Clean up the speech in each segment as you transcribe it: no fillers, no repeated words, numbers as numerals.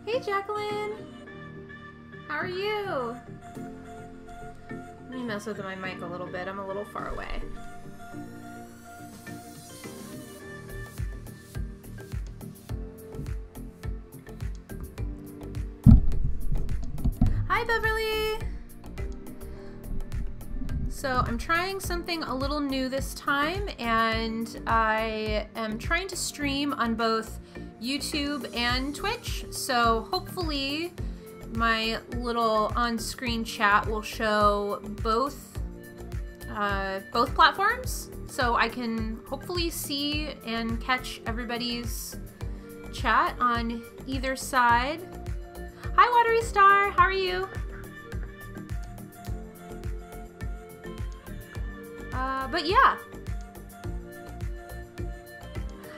Hey, Jacqueline. How are you? Let me mess with my mic a little bit. I'm a little far away. Hi, Beverly. So I'm trying something a little new this time, and I am trying to stream on both YouTube and Twitch. So hopefully my little on-screen chat will show both platforms, so I can hopefully see and catch everybody's chat on either side. Hi, Watery Star. How are you? But yeah.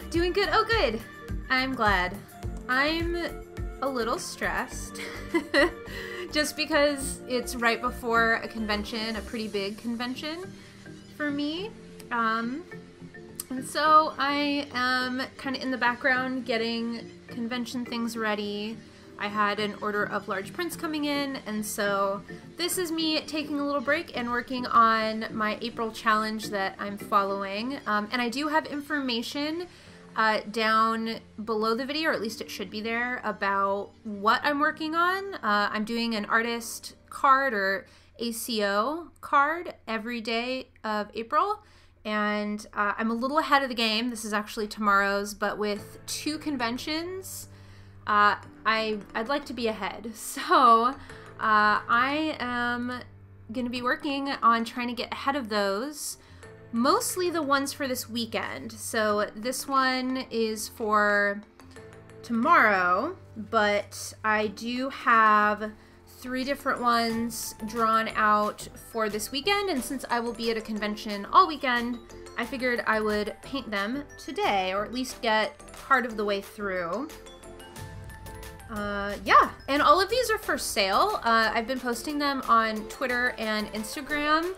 Doing good. Oh, good. I'm glad. I'm a little stressed just because it's right before a convention, a pretty big convention for me. And so I am kind of in the background getting convention things ready. I had an order of large prints coming in, and so this is me taking a little break and working on my April challenge that I'm following. And I do have information down below the video, or at least it should be there, about what I'm working on. I'm doing an artist card, or ACEO card, every day of April. And I'm a little ahead of the game. This is actually tomorrow's, but with 2 conventions, I'd like to be ahead. So I am going to be working on trying to get ahead of those, mostly the ones for this weekend. So this one is for tomorrow, but I do have 3 different ones drawn out for this weekend, and since I will be at a convention all weekend, I figured I would paint them today, or at least get part of the way through. Yeah, and all of these are for sale. I've been posting them on Twitter and Instagram,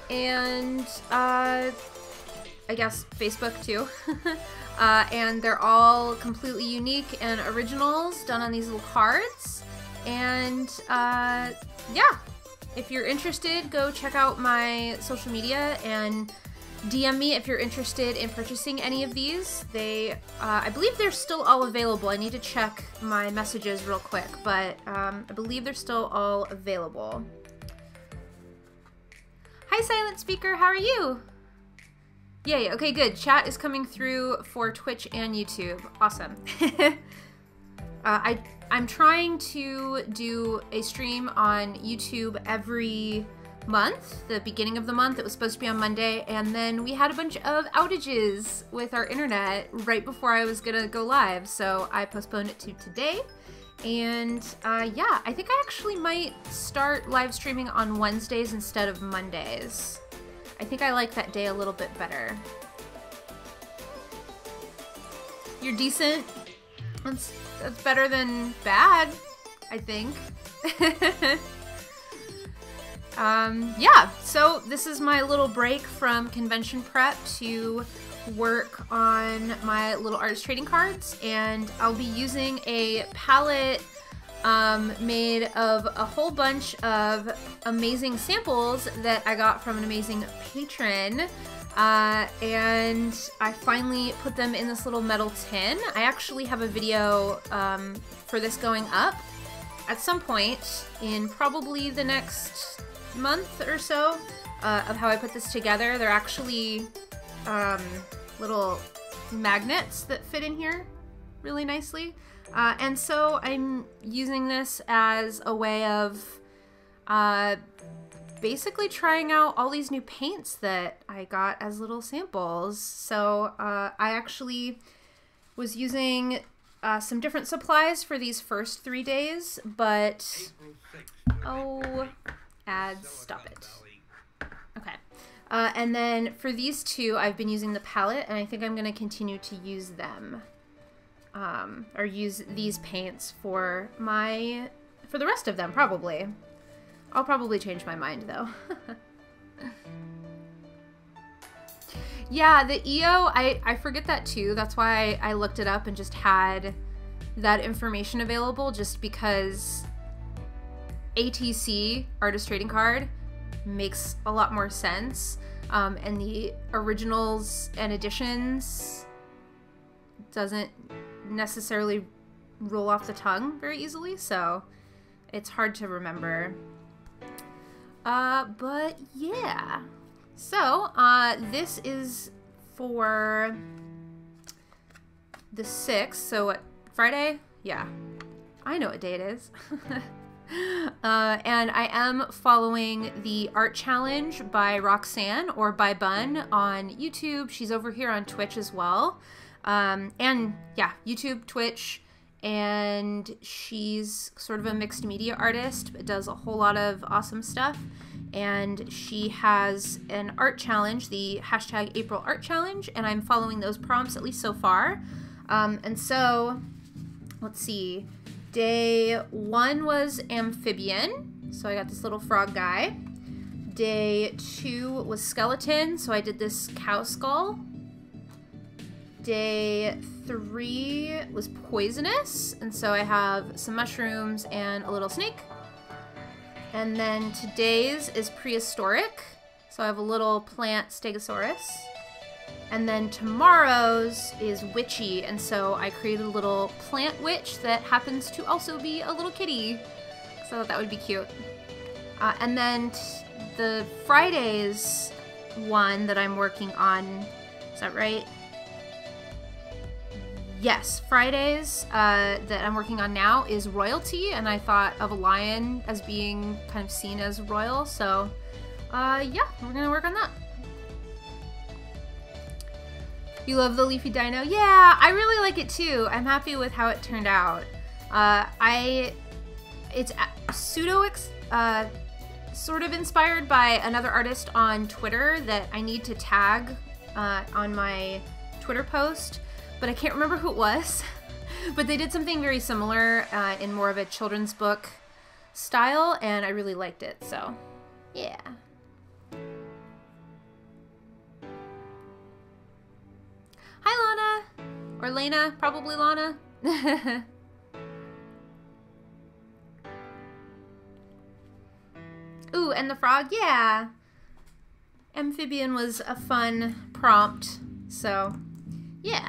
and I guess Facebook too. And they're all completely unique and originals done on these little cards. And yeah, if you're interested, go check out my social media and DM me if you're interested in purchasing any of these. They, I believe they're still all available. I need to check my messages real quick, but I believe they're still all available. Hi, Silent Speaker, how are you? Yay, okay, good. Chat is coming through for Twitch and YouTube. Awesome. I'm trying to do a stream on YouTube every month. The beginning of the month, it was supposed to be on Monday, and then we had a bunch of outages with our internet right before I was gonna go live, so I postponed it to today. And yeah, I think I actually might start live streaming on Wednesdays instead of Mondays. I think I like that day a little bit better. You're decent. That's better than bad, I think. Yeah, so this is my little break from convention prep to work on my little artist trading cards, and I'll be using a palette made of a whole bunch of amazing samples that I got from an amazing patron, and I finally put them in this little metal tin. I actually have a video for this going up at some point in probably the next month or so of how I put this together. They're actually little magnets that fit in here really nicely, and so I'm using this as a way of basically trying out all these new paints that I got as little samples. So I actually was using some different supplies for these first 3 days, but oh, ads, stop it. Okay. And then for these 2, I've been using the palette, and I think I'm going to continue to use them. Or use these paints for the rest of them, probably. I'll probably change my mind, though. Yeah, the EO, I forget that too. That's why I looked it up and just had that information available just because ATC, Artist Trading Card, makes a lot more sense. And the originals and editions doesn't necessarily roll off the tongue very easily, so it's hard to remember. But yeah. So, this is for the 6th, so what, Friday? Yeah. I know what day it is. And I am following the art challenge by Roxanne, or by Bun, on YouTube. She's over here on Twitch as well. And yeah, YouTube, Twitch, and she's sort of a mixed media artist, but does a whole lot of awesome stuff. And she has an art challenge, the hashtag April Art Challenge, and I'm following those prompts, at least so far. And so, let's see. Day 1 was amphibian, so I got this little frog guy. Day 2 was skeleton, so I did this cow skull. Day 3 was poisonous, and so I have some mushrooms and a little snake. And then today's is prehistoric, so I have a little plant stegosaurus. And then tomorrow's is witchy, and so I created a little plant witch that happens to also be a little kitty. So that would be cute. And then the Friday's one that I'm working on, is that right? Yes, Fridays that I'm working on now is royalty, and I thought of a lion as being kind of seen as royal, so yeah, we're gonna work on that. You love the leafy dino? Yeah, I really like it too. I'm happy with how it turned out. It's sort of inspired by another artist on Twitter that I need to tag on my Twitter post, but I can't remember who it was. But they did something very similar in more of a children's book style, and I really liked it, so yeah. Hi, Lana. Or Lena, probably Lana. Ooh, and the frog, yeah. Amphibian was a fun prompt, so yeah.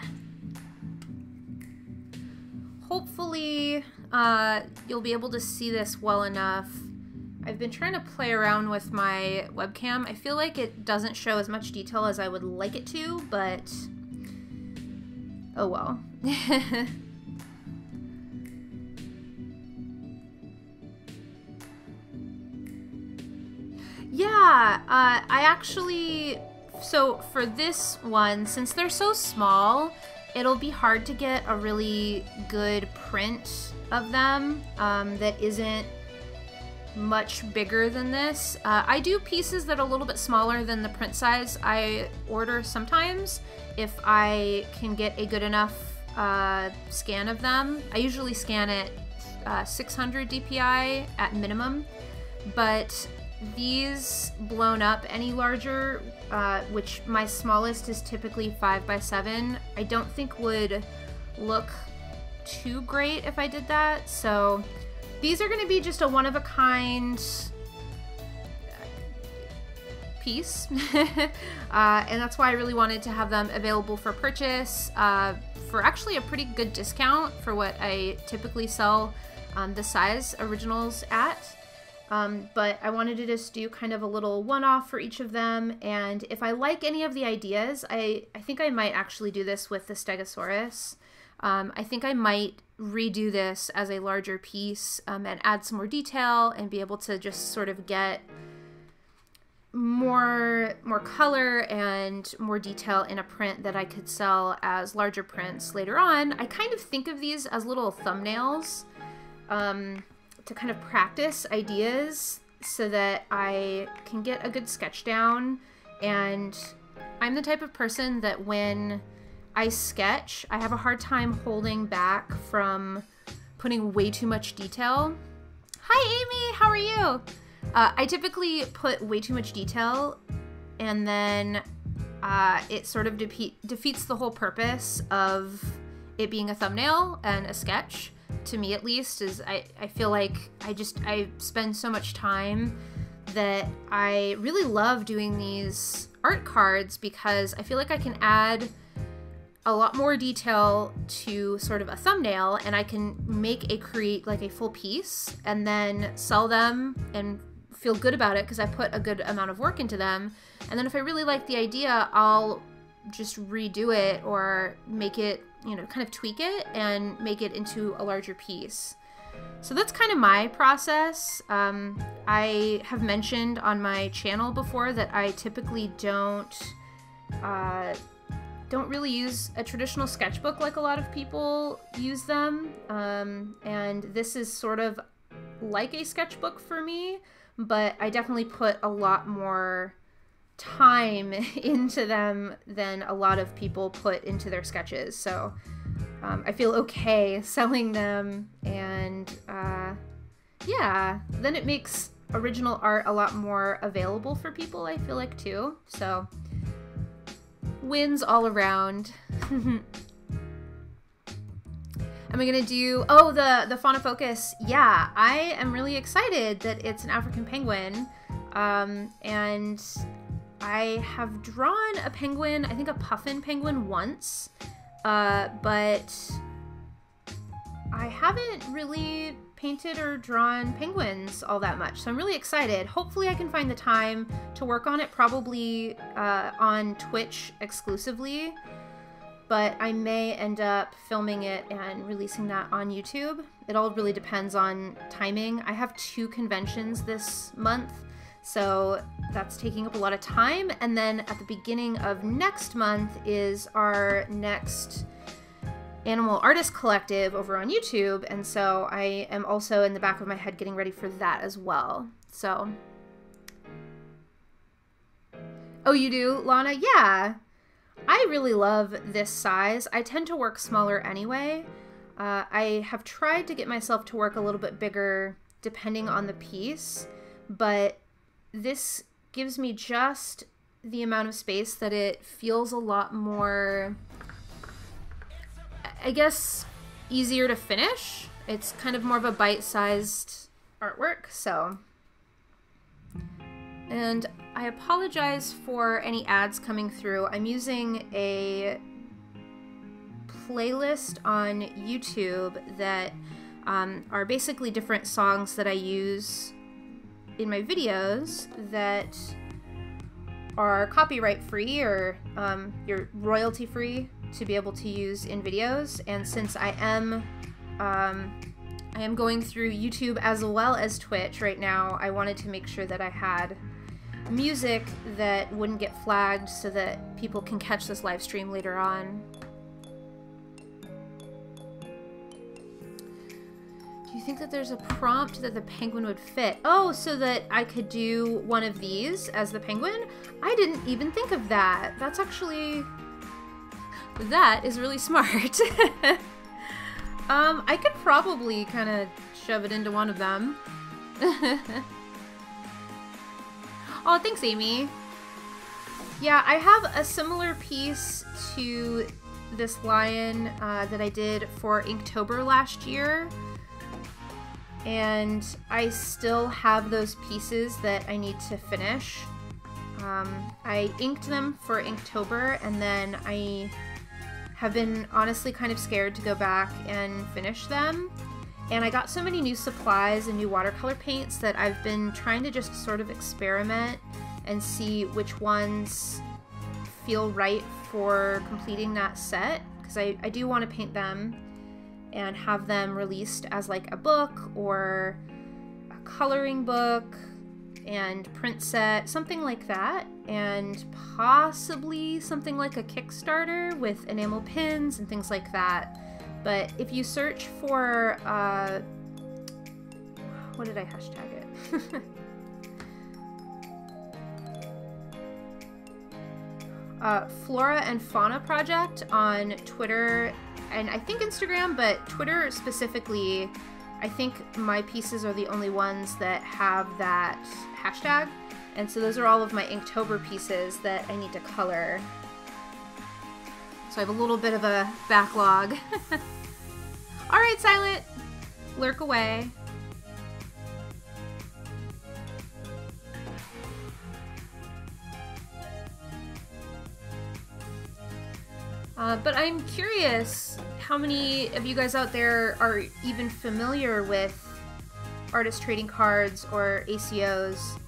Hopefully, you'll be able to see this well enough. I've been trying to play around with my webcam. I feel like it doesn't show as much detail as I would like it to, but oh well. Yeah, I actually, so for this one, since they're so small, it'll be hard to get a really good print of them that isn't much bigger than this. I do pieces that are a little bit smaller than the print size I order sometimes if I can get a good enough scan of them. I usually scan at 600 DPI at minimum, but these blown up any larger, which my smallest is typically 5x7, I don't think would look too great if I did that. So these are going to be just a one-of-a-kind piece, and that's why I really wanted to have them available for purchase for actually a pretty good discount for what I typically sell the size originals at. But I wanted to just do kind of a little one-off for each of them, and if I like any of the ideas, I think I might actually do this with the Stegosaurus. I think I might redo this as a larger piece and add some more detail and be able to just sort of get more color and more detail in a print that I could sell as larger prints later on. I kind of think of these as little thumbnails to kind of practice ideas so that I can get a good sketch down. And I'm the type of person that when I sketch, I have a hard time holding back from putting way too much detail. Hi, Amy, how are you? I typically put way too much detail, and then it sort of defeats the whole purpose of it being a thumbnail and a sketch, to me at least, is I feel like I spend so much time that I really love doing these art cards because I feel like I can add a lot more detail to sort of a thumbnail, and I can create like a full piece and then sell them and feel good about it because I put a good amount of work into them. And then if I really like the idea, I'll just redo it or make it, you know, kind of tweak it and make it into a larger piece. So that's kind of my process. I have mentioned on my channel before that I typically don't really use a traditional sketchbook like a lot of people use them. And this is sort of like a sketchbook for me, but I definitely put a lot more time into them than a lot of people put into their sketches. So I feel okay selling them, and yeah, then it makes original art a lot more available for people, I feel like, too. So wins all around. Am I gonna do, oh, the fauna focus? Yeah, I am really excited that it's an African penguin, and I have drawn a penguin, I think a puffin penguin once, but I haven't really painted or drawn penguins all that much, so I'm really excited. Hopefully I can find the time to work on it, probably on Twitch exclusively, but I may end up filming it and releasing that on YouTube. It all really depends on timing. I have 2 conventions this month, so that's taking up a lot of time. And then at the beginning of next month is our next Animal Artist Collective over on YouTube, and so I am also in the back of my head getting ready for that as well. So, oh, you do, Lana? Yeah, I really love this size. I tend to work smaller anyway. I have tried to get myself to work a little bit bigger depending on the piece, but this gives me just the amount of space that it feels a lot more, I guess, easier to finish. It's kind of more of a bite-sized artwork, so. And I apologize for any ads coming through. I'm using a playlist on YouTube that are basically different songs that I use in my videos that are copyright free, or you're royalty free to be able to use in videos. And since I am going through YouTube as well as Twitch right now, I wanted to make sure that I had music that wouldn't get flagged so that people can catch this live stream later on. Do you think that there's a prompt that the penguin would fit? Oh, so that I could do one of these as the penguin? I didn't even think of that. That's actually, that is really smart. I could probably kind of shove it into one of them. Oh, thanks, Amy. Yeah, I have a similar piece to this lion that I did for Inktober last year. And I still have those pieces that I need to finish. I inked them for Inktober, and then I have been honestly kind of scared to go back and finish them. And I got so many new supplies and new watercolor paints that I've been trying to just sort of experiment and see which ones feel right for completing that set, because I do want to paint them and have them released as like a book or a coloring book and print set, something like that, and possibly something like a Kickstarter with enamel pins and things like that. But if you search for, what did I hashtag it? Flora and Fauna Project on Twitter and I think Instagram, but Twitter specifically, I think my pieces are the only ones that have that hashtag. And so those are all of my Inktober pieces that I need to color. So I have a little bit of a backlog. Alright, Silent! Lurk away. But I'm curious how many of you guys out there are even familiar with artist trading cards or ACEOs.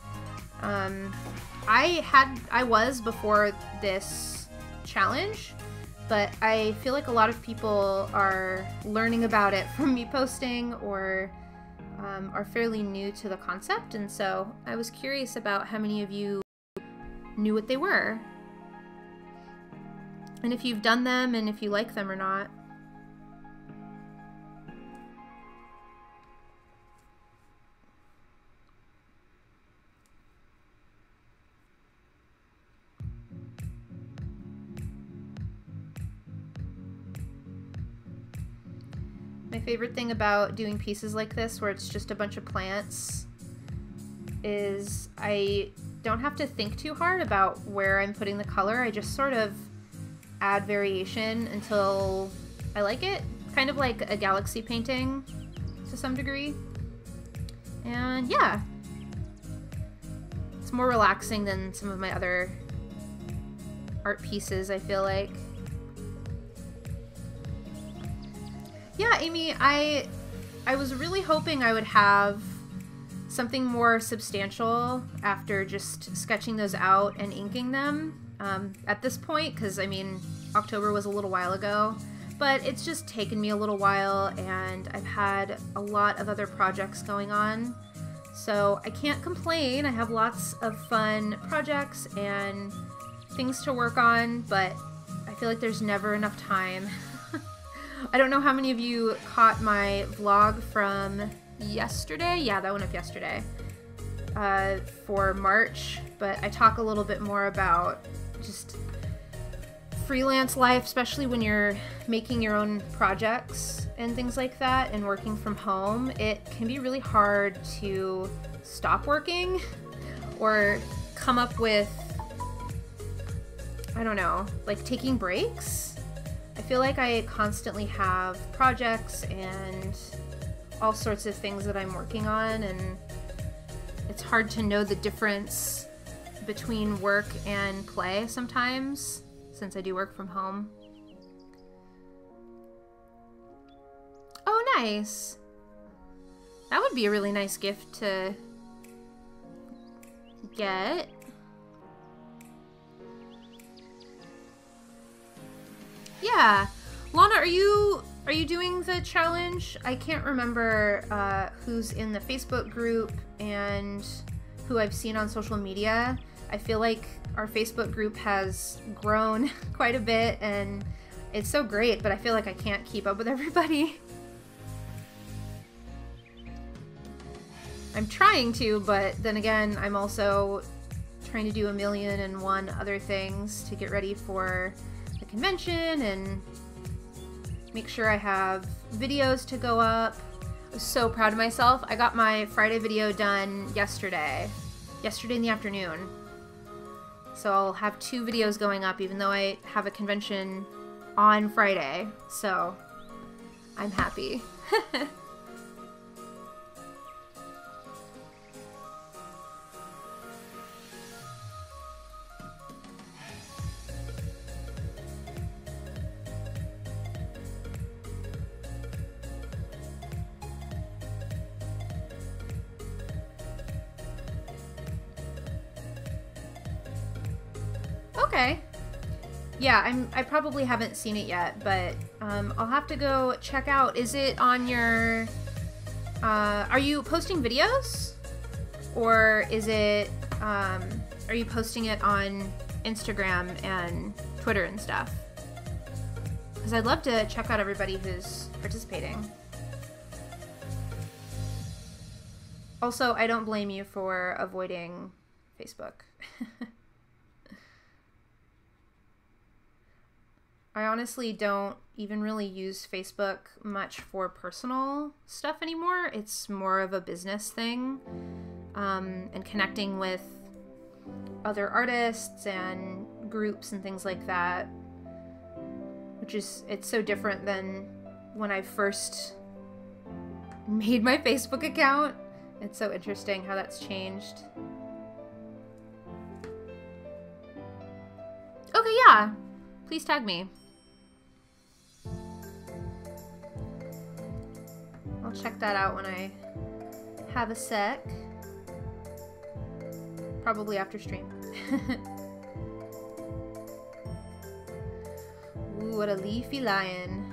I was before this challenge, but I feel like a lot of people are learning about it from me posting or are fairly new to the concept, and so I was curious about how many of you knew what they were. And if you've done them and if you like them or not. My favorite thing about doing pieces like this where it's just a bunch of plants is I don't have to think too hard about where I'm putting the color. I just sort of add variation until I like it. Kind of like a galaxy painting to some degree. And yeah, it's more relaxing than some of my other art pieces, I feel like. Yeah, Amy, I was really hoping I would have something more substantial after just sketching those out and inking them at this point, because I mean, October was a little while ago, but it's just taken me a little while and I've had a lot of other projects going on, so I can't complain. I have lots of fun projects and things to work on, but I feel like there's never enough time. I don't know how many of you caught my vlog from yesterday. Yeah, that went up yesterday for March, but I talk a little bit more about just freelance life, especially when you're making your own projects and things like that and working from home. It can be really hard to stop working or come up with, I don't know, like taking breaks. I feel like I constantly have projects and all sorts of things that I'm working on, and it's hard to know the difference between work and play sometimes, since I do work from home. Oh, nice. That would be a really nice gift to get. Yeah. Lana, are you doing the challenge? I can't remember who's in the Facebook group and who I've seen on social media. I feel like our Facebook group has grown quite a bit and it's so great, but I feel like I can't keep up with everybody. I'm trying to, but then again, I'm also trying to do 1,000,001 other things to get ready for the convention and make sure I have videos to go up. I was so proud of myself. I got my Friday video done yesterday in the afternoon. So I'll have 2 videos going up even though I have a convention on Friday. So I'm happy. Okay. Yeah, I probably haven't seen it yet, but I'll have to go check out. Is it on your... are you posting videos? Or is it... are you posting it on Instagram and Twitter and stuff? Because I'd love to check out everybody who's participating. Also, I don't blame you for avoiding Facebook. I honestly don't even really use Facebook much for personal stuff anymore. It's more of a business thing, and connecting with other artists and groups and things like that. which is, it's so different than when I first made my Facebook account. It's so interesting how that's changed. Okay, yeah. Please tag me. I'll check that out when I have a sec. Probably after stream. Ooh, what a leafy lion.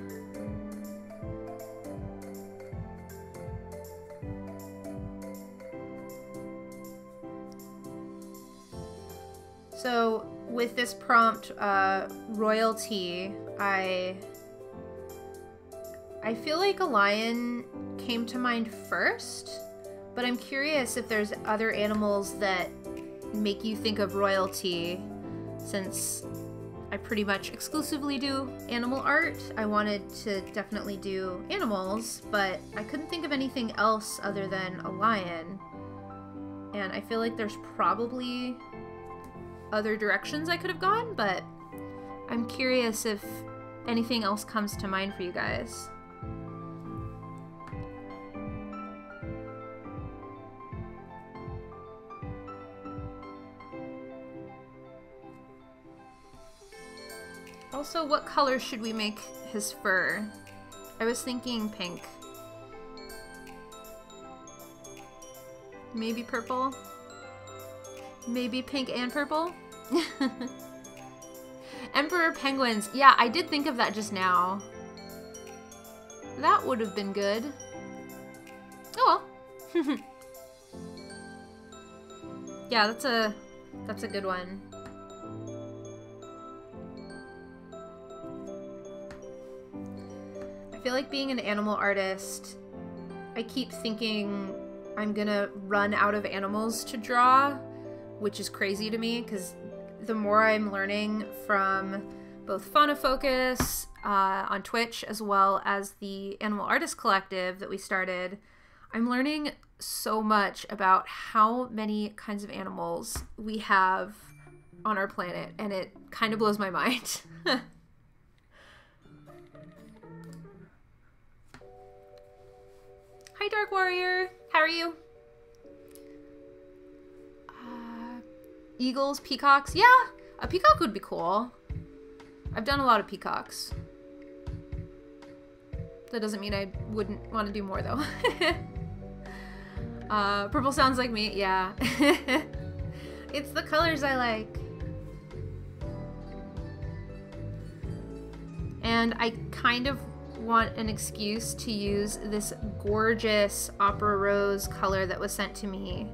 So with this prompt, royalty, I feel like a lion came to mind first, but I'm curious if there's other animals that make you think of royalty. Since I pretty much exclusively do animal art, I wanted to definitely do animals, but I couldn't think of anything else other than a lion. And I feel like there's probably other directions I could have gone, but I'm curious if anything else comes to mind for you guys. Also, what color should we make his fur? I was thinking pink. Maybe purple? Maybe pink and purple? Emperor penguins. Yeah, I did think of that just now. That would have been good. Oh well. Yeah, that's a good one. I feel like being an animal artist, I keep thinking I'm gonna run out of animals to draw, which is crazy to me because the more I'm learning from both Faunafocus on Twitch as well as the Animal Artist Collective that we started, I'm learning so much about how many kinds of animals we have on our planet, and it kind of blows my mind. Hi, Dark Warrior. How are you? Eagles, peacocks. Yeah, a peacock would be cool. I've done a lot of peacocks. That doesn't mean I wouldn't want to do more, though. Purple sounds like me. Yeah. It's the colors I like. And I kind of want an excuse to use this gorgeous Opera Rose color that was sent to me,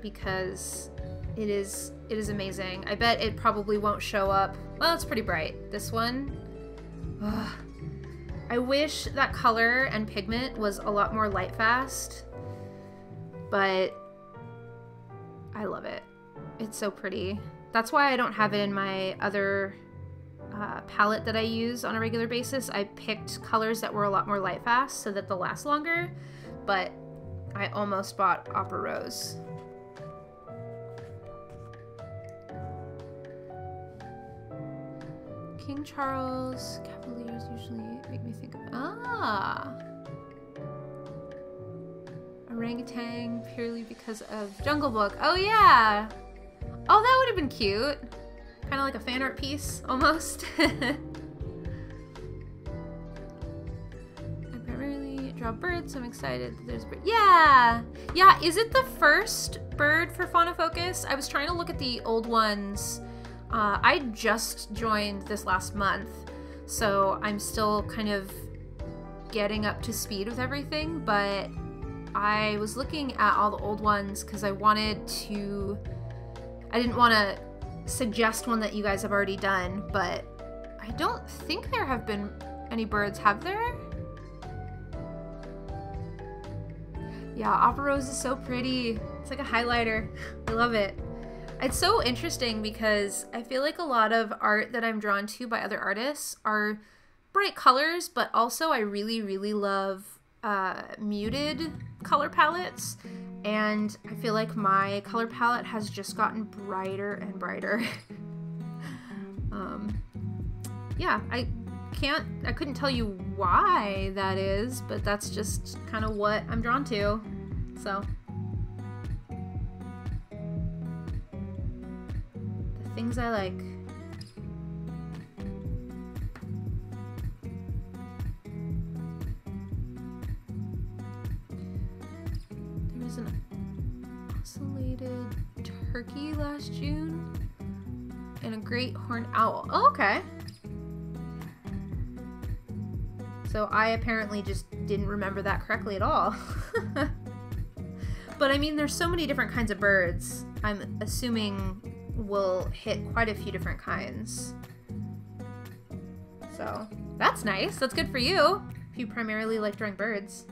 because it is amazing. I bet it probably won't show up. Well, it's pretty bright. This one. Ugh. I wish that color and pigment was a lot more light fast, but I love it. It's so pretty. That's why I don't have it in my other palette that I use on a regular basis. I picked colors that were a lot more light fast so that they'll last longer, but I almost bought Opera Rose. King Charles, Cavaliers usually make me think of, orangutan purely because of Jungle Book. Oh yeah! Oh, that would have been cute. Kind of like a fan art piece, almost. I primarily draw birds, so I'm excited that there's a bird. Yeah! Yeah, is it the first bird for Faunafocus? I was trying to look at the old ones. I just joined this last month, so I'm still kind of getting up to speed with everything, but I was looking at all the old ones because I didn't want to suggest one that you guys have already done, but I don't think there have been any birds, have there? Yeah, Opera Rose is so pretty. It's like a highlighter. I love it. It's so interesting because I feel like a lot of art that I'm drawn to by other artists are bright colors, but also I really, really love muted color palettes. And I feel like my color palette has just gotten brighter and brighter. yeah, I couldn't tell you why that is, but that's just kind of what I'm drawn to. So the things I like. There was an ocellated turkey last June and a great horned owl. Oh, okay. So I apparently just didn't remember that correctly at all. But I mean, there's so many different kinds of birds. I'm assuming we'll hit quite a few different kinds. So that's nice. That's good for you if you primarily like drawing birds.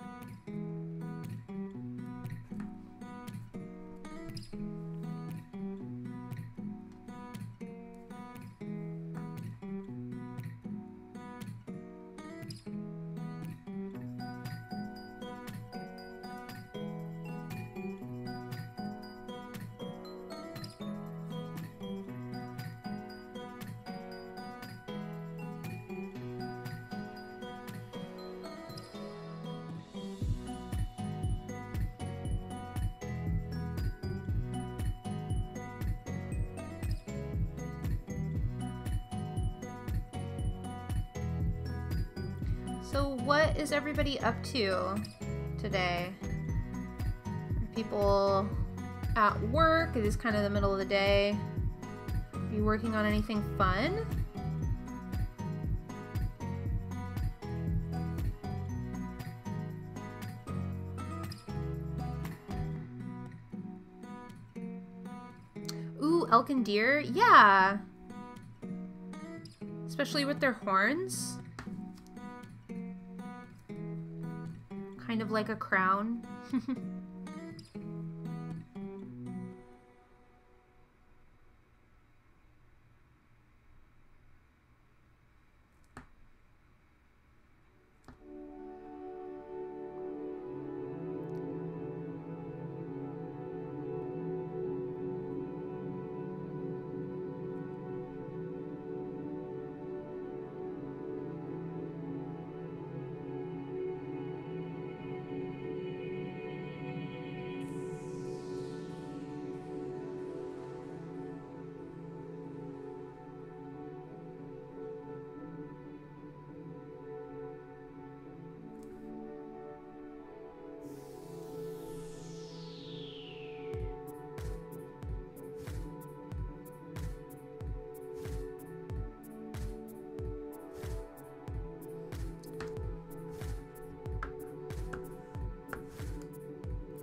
So what is everybody up to today? Are people at work? It is kind of the middle of the day. Are you working on anything fun? Ooh, elk and deer? Yeah. Especially with their horns. Kind of like a crown.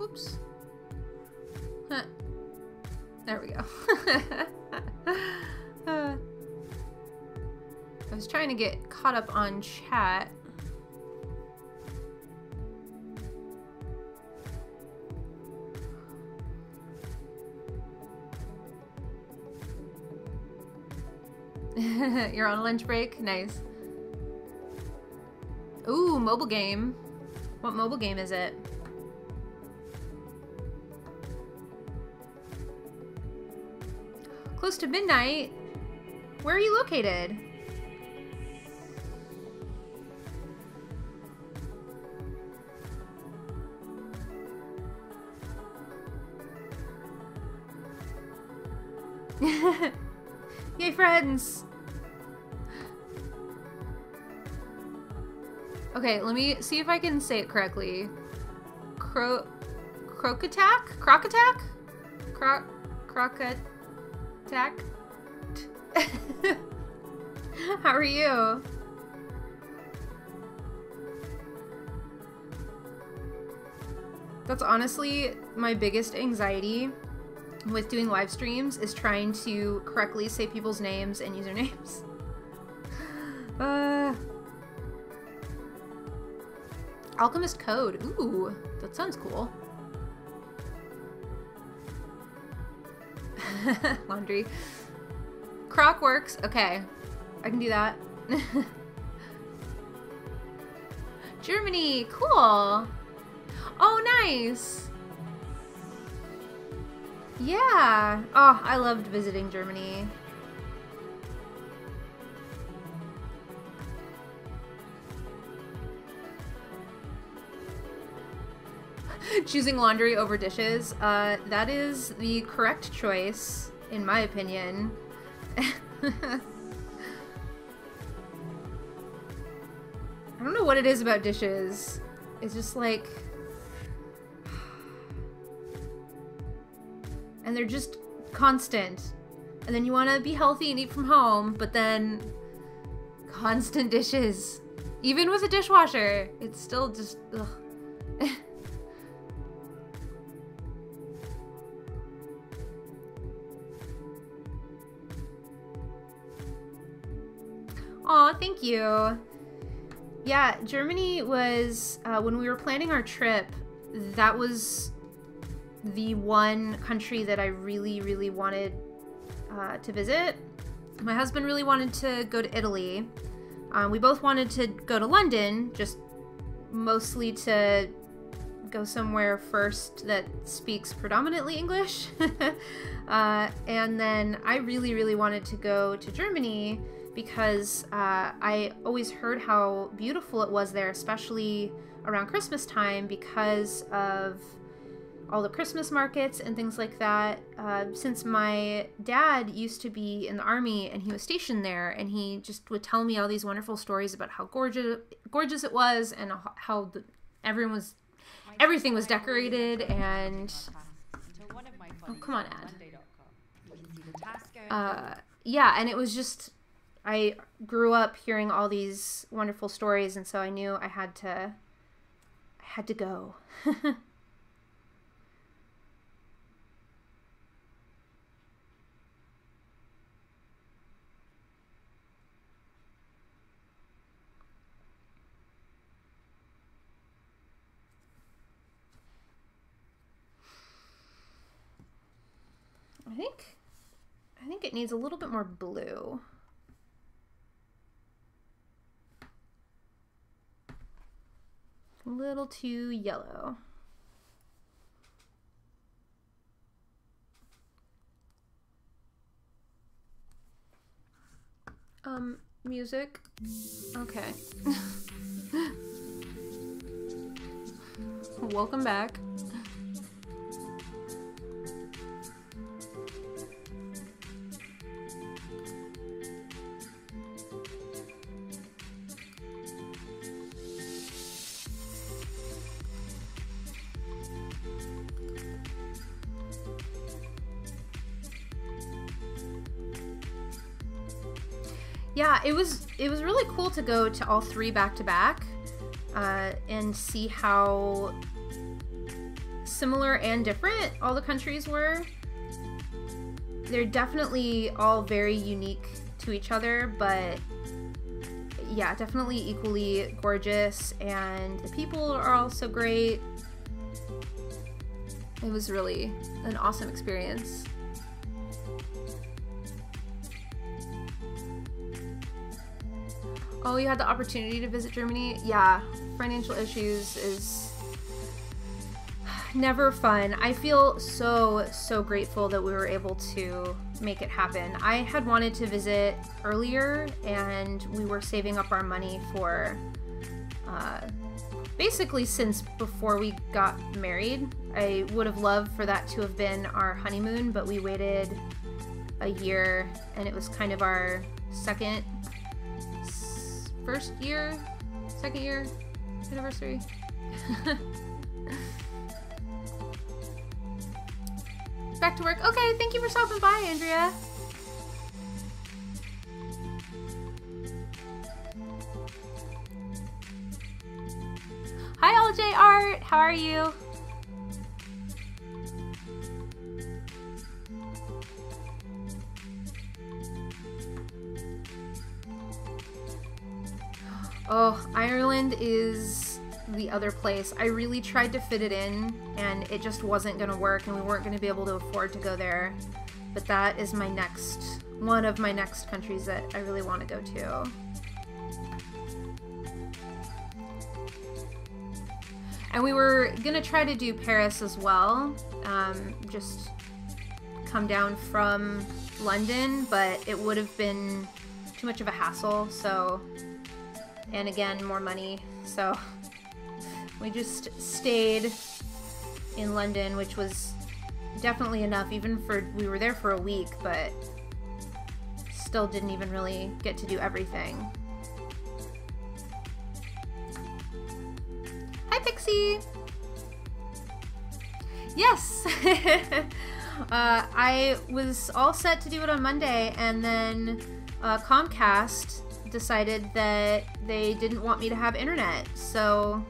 Oops. Huh. There we go. I was trying to get caught up on chat. You're on a lunch break? Nice. Ooh, mobile game. What mobile game is it? Close to midnight? Where are you located? Yay, friends! Okay, let me see if I can say it correctly. Croc-attack? Croc-attack? Croc-attack? How are you? That's honestly my biggest anxiety with doing live streams, is trying to correctly say people's names and usernames. Alchemist Code. Ooh, that sounds cool. Laundry. Croc works. Okay, I can do that. Germany. Cool. Oh, nice. Yeah. Oh, I loved visiting Germany. Choosing laundry over dishes. That is the correct choice, in my opinion. I don't know what it is about dishes. It's just like... And they're just constant. And then you want to be healthy and eat from home, but then constant dishes. Even with a dishwasher, it's still just, ugh. Aw, thank you. Yeah, Germany was, when we were planning our trip, that was the one country that I really, really wanted to visit. My husband really wanted to go to Italy. We both wanted to go to London, just mostly to go somewhere first that speaks predominantly English. And then I really, really wanted to go to Germany because I always heard how beautiful it was there, especially around Christmas time because of all the Christmas markets and things like that. Since my dad used to be in the army and he was stationed there, and he just would tell me all these wonderful stories about how gorgeous it was, and how everything was decorated, and oh, come on, ad. Yeah, and it was just, I grew up hearing all these wonderful stories, and so I knew I had to go. I think it needs a little bit more blue. A little too yellow. Music. Okay. Welcome back. Yeah, it was really cool to go to all three back to back and see how similar and different all the countries were. They're definitely all very unique to each other, but yeah, definitely equally gorgeous, and the people are also great. It was really an awesome experience. Oh, you had the opportunity to visit Germany? Yeah, financial issues is never fun. I feel so grateful that we were able to make it happen. I had wanted to visit earlier, and we were saving up our money for basically since before we got married. I would have loved for that to have been our honeymoon, but we waited a year, and it was kind of our second year anniversary. Back to work. Okay, thank you for stopping by, Andrea. Hi, LJ Art. How are you? Oh, Ireland is the other place. I really tried to fit it in, and it just wasn't gonna work, and we weren't gonna be able to afford to go there. But that is one of my next countries that I really want to go to. And we were gonna try to do Paris as well, just come down from London, but it would have been too much of a hassle, so... And again, more money, so we just stayed in London, which was definitely enough, even for, we were there for a week, but still didn't even really get to do everything. Hi, Pixie! Yes! I was all set to do it on Monday, and then Comcast decided that they didn't want me to have internet, so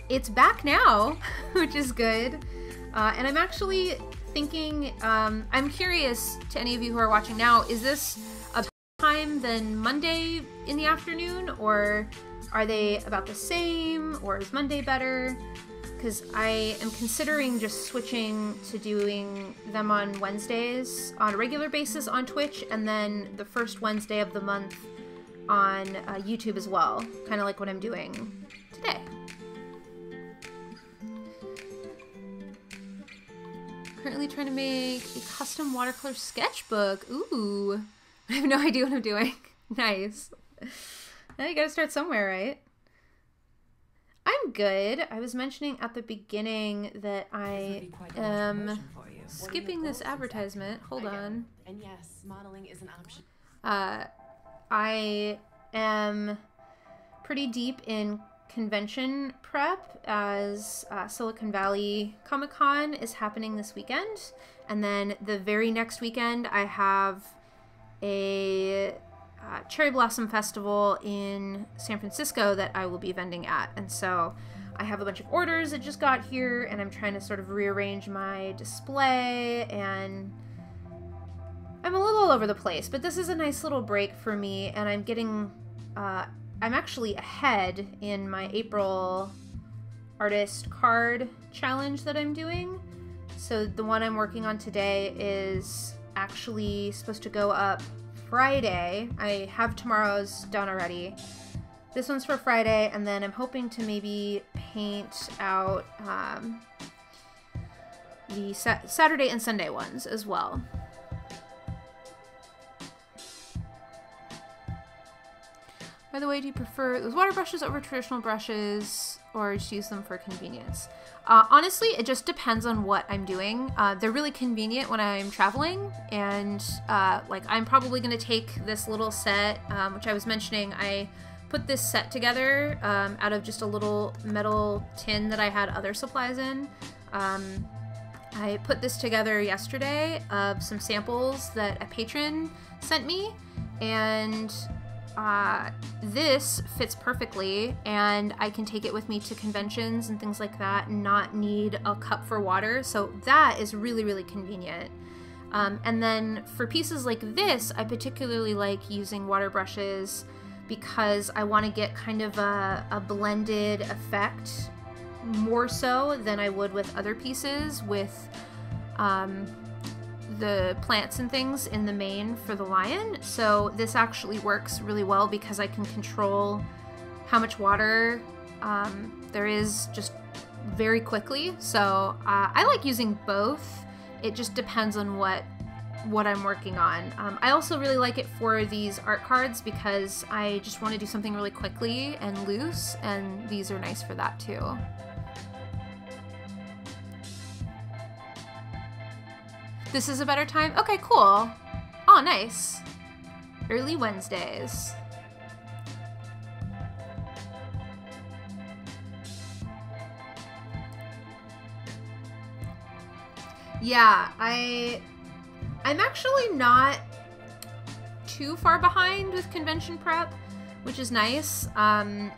it's back now, which is good. And I'm actually thinking, I'm curious to any of you who are watching now, is this a better time than Monday in the afternoon, or are they about the same, or is Monday better? Because I am considering just switching to doing them on Wednesdays on a regular basis on Twitch, and then the first Wednesday of the month on YouTube as well, kind of like what I'm doing today. Currently trying to make a custom watercolor sketchbook. Ooh, I have no idea what I'm doing. Nice. Now you gotta start somewhere, right? I'm good. I was mentioning at the beginning that I am skipping this advertisement. Hold on. And yes, modeling is an option. I am pretty deep in convention prep, as Silicon Valley Comic-Con is happening this weekend, and then the very next weekend I have a Cherry Blossom Festival in San Francisco that I will be vending at, and so I have a bunch of orders that just got here, and I'm trying to sort of rearrange my display, and I'm a little all over the place, but this is a nice little break for me, and I'm getting I'm actually ahead in my April artist card challenge that I'm doing. So the one I'm working on today is actually supposed to go up Friday. I have tomorrow's done already. This one's for Friday, and then I'm hoping to maybe paint out the Saturday and Sunday ones as well. By the way, do you prefer those water brushes over traditional brushes, or just use them for convenience? Honestly, it just depends on what I'm doing. They're really convenient when I'm traveling, and like I'm probably going to take this little set, which I was mentioning. I put this set together out of just a little metal tin that I had other supplies in. I put this together yesterday of some samples that a patron sent me, and this fits perfectly, and I can take it with me to conventions and things like that and not need a cup for water, so that is really, really convenient. And then for pieces like this, I particularly like using water brushes because I want to get kind of a blended effect, more so than I would with other pieces with the plants and things in the main for the lion. So this actually works really well because I can control how much water there is just very quickly. So I like using both. It just depends on what I'm working on. I also really like it for these art cards because I just want to do something really quickly and loose, and these are nice for that too. This is a better time? Okay, cool. Oh, nice. Early Wednesdays. Yeah, I'm actually not too far behind with convention prep, which is nice. I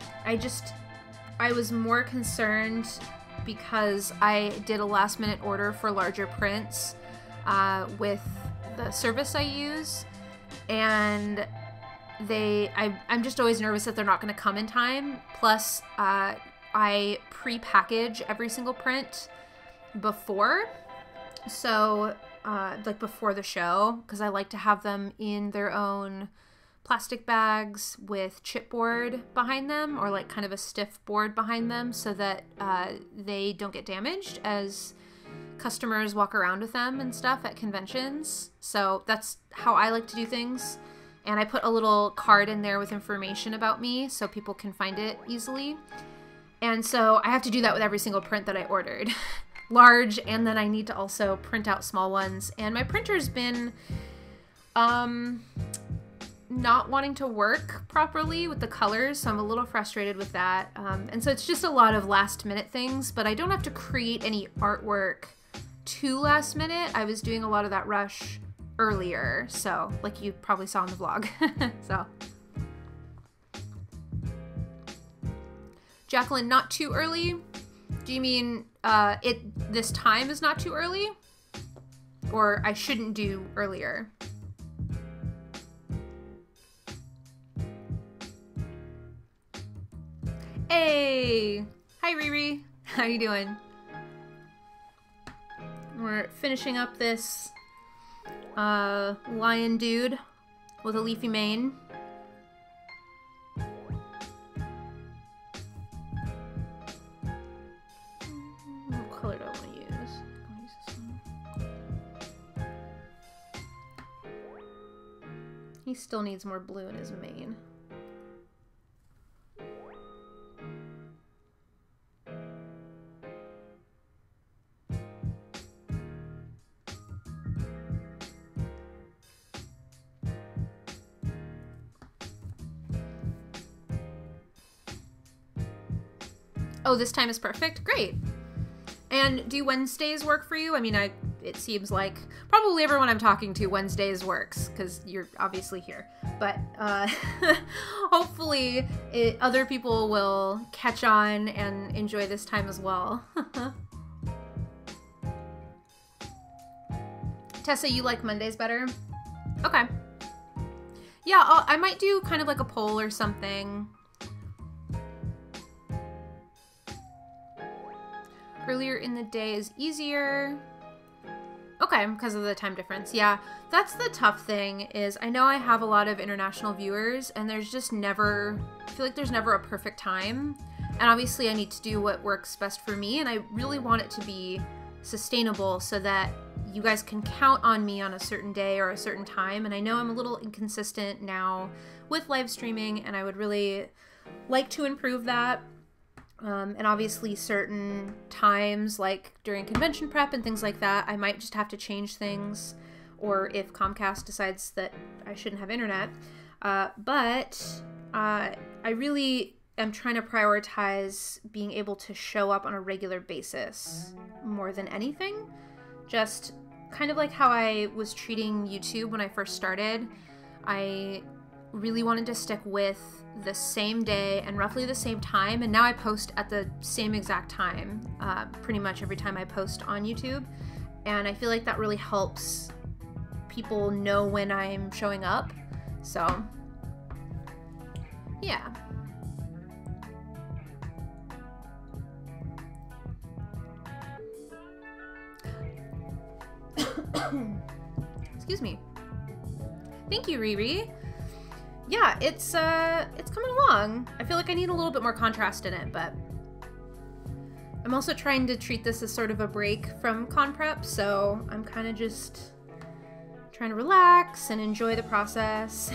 was more concerned because I did a last minute order for larger prints with the service I use, and I'm just always nervous that they're not going to come in time. Plus, I pre-package every single print before, so like before the show, because I like to have them in their own plastic bags with chipboard behind them, or like kind of a stiff board behind them, so that they don't get damaged as customers walk around with them and stuff at conventions. So that's how I like to do things. And I put a little card in there with information about me so people can find it easily. And so I have to do that with every single print that I ordered. large, and then I need to also print out small ones. And my printer's been not wanting to work properly with the colors, so I'm a little frustrated with that. And so it's just a lot of last minute things, but I don't have to create any artwork too last minute. I was doing a lot of that rush earlier, so like you probably saw in the vlog. So Jacqueline, not too early? Do you mean this time is not too early? Or I shouldn't do earlier? Hey! Hi Riri! How you doing? We're finishing up this lion dude with a leafy mane. What color do I want to use? I'm gonna use this one. He still needs more blue in his mane. Oh, this time is perfect? Great. And do Wednesdays work for you? I mean, it seems like probably everyone I'm talking to, Wednesdays works, because you're obviously here. But hopefully other people will catch on and enjoy this time as well. Tessa, you like Mondays better? Okay. Yeah, I might do kind of like a poll or something. Earlier in the day is easier. Okay, because of the time difference. Yeah, that's the tough thing is I know I have a lot of international viewers and there's just never, I feel like there's never a perfect time. And obviously I need to do what works best for me, and I really want it to be sustainable so that you guys can count on me on a certain day or a certain time. And I know I'm a little inconsistent now with live streaming, and I would really like to improve that. And obviously certain times, like during convention prep and things like that, I might just have to change things, or if Comcast decides that I shouldn't have internet. But I really am trying to prioritize being able to show up on a regular basis more than anything. Just kind of like how I was treating YouTube when I first started. I really wanted to stick with the same day and roughly the same time, and now I post at the same exact time pretty much every time I post on YouTube, and I feel like that really helps people know when I'm showing up. So yeah. Excuse me. Thank you, Riri. Yeah, it's coming along. I feel like I need a little bit more contrast in it, but I'm also trying to treat this as sort of a break from con prep, so I'm kind of just trying to relax and enjoy the process.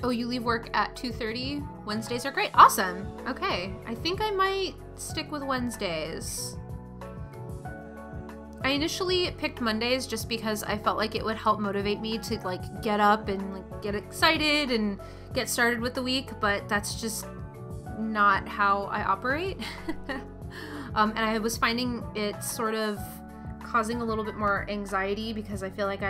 Oh, you leave work at 2:30? Wednesdays are great. Awesome. Okay. I think I might stick with Wednesdays. I initially picked Mondays just because I felt like it would help motivate me to like get up and like get excited and get started with the week, but that's just not how I operate. And I was finding it sort of causing a little bit more anxiety because I feel like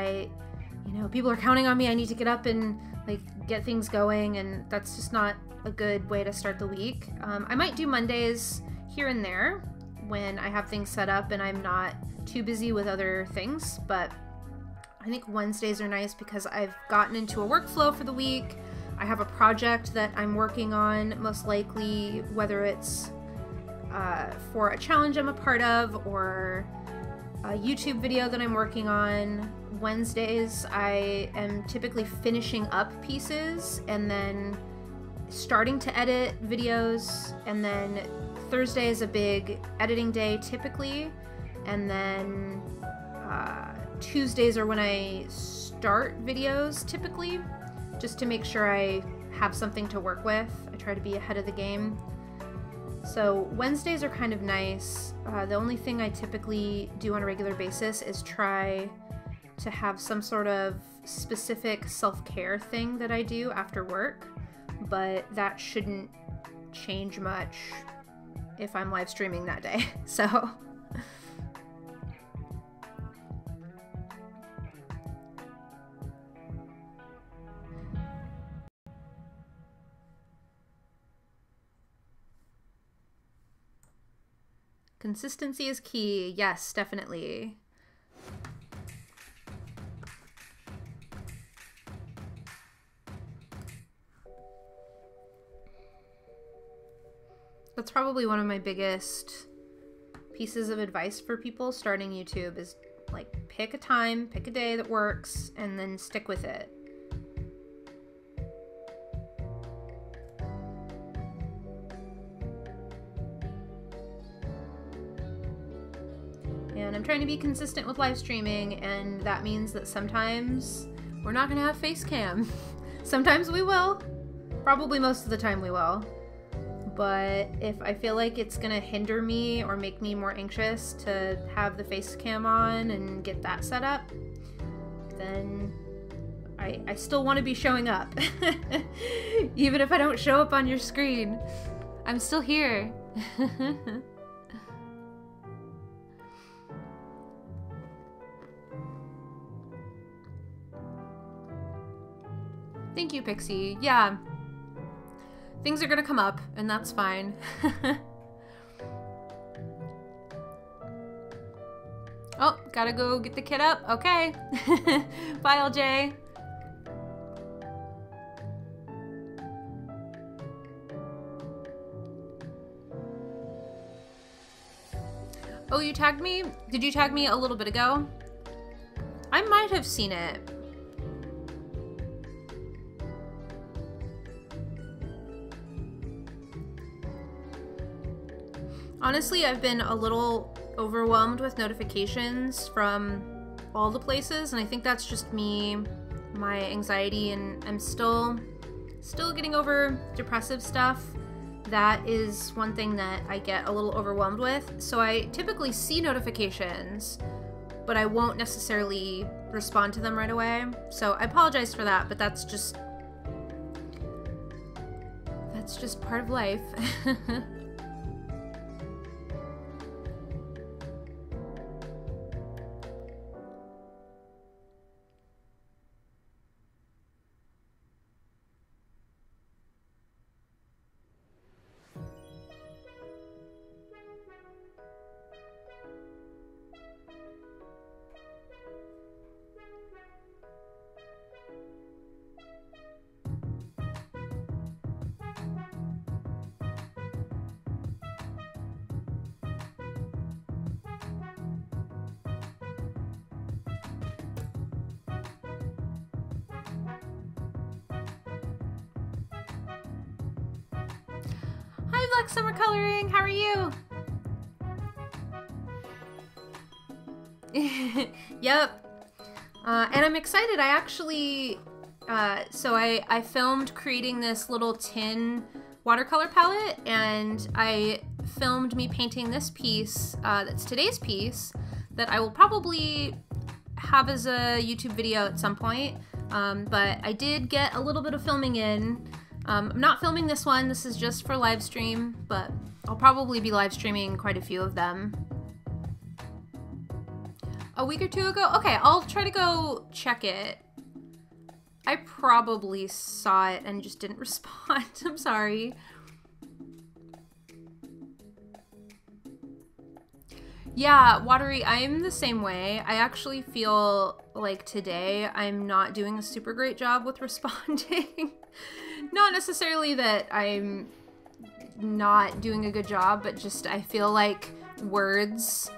people are counting on me. I need to get up and like get things going, and that's just not a good way to start the week. I might do Mondays here and there when I have things set up and I'm not too busy with other things, but I think Wednesdays are nice because I've gotten into a workflow for the week. I have a project that I'm working on, most likely, whether it's for a challenge I'm a part of or a YouTube video that I'm working on. Wednesdays, I am typically finishing up pieces and then starting to edit videos, and then Thursday is a big editing day typically, and then Tuesdays are when I start videos typically, just to make sure I have something to work with. I try to be ahead of the game. So Wednesdays are kind of nice. The only thing I typically do on a regular basis is try to have some sort of specific self-care thing that I do after work, but that shouldn't change much if I'm live streaming that day. So consistency is key. Yes, definitely. That's probably one of my biggest pieces of advice for people starting YouTube is like pick a time, pick a day that works, and then stick with it. And I'm trying to be consistent with live streaming, and that means that sometimes we're not gonna have face cam. Sometimes we will. Probably most of the time we will. But if I feel like it's gonna hinder me or make me more anxious to have the face cam on and get that set up, then I still want to be showing up. Even if I don't show up on your screen, I'm still here. Thank you, Pixie. Yeah. Things are gonna come up, and that's fine. Oh, gotta go get the kid up. Okay. Bye, LJ. Oh, you tagged me? Did you tag me a little bit ago? I might have seen it. Honestly, I've been a little overwhelmed with notifications from all the places, and I think that's just me, my anxiety, and I'm still getting over depressive stuff. That is one thing that I get a little overwhelmed with. So I typically see notifications, but I won't necessarily respond to them right away. So I apologize for that, but that's just part of life. BlackSummerColouring, how are you? Yep. And I'm excited. I actually, so I filmed creating this little tin watercolor palette, and I filmed me painting this piece, that's today's piece, that I will probably have as a YouTube video at some point. But I did get a little bit of filming in. I'm not filming this one, this is just for live stream, but I'll probably be live streaming quite a few of them. A week or two ago? Okay, I'll try to go check it. I probably saw it and just didn't respond. I'm sorry. Yeah, Watery, I'm the same way. I actually feel like today I'm not doing a super great job with responding. Not necessarily that I'm not doing a good job, but just I feel like words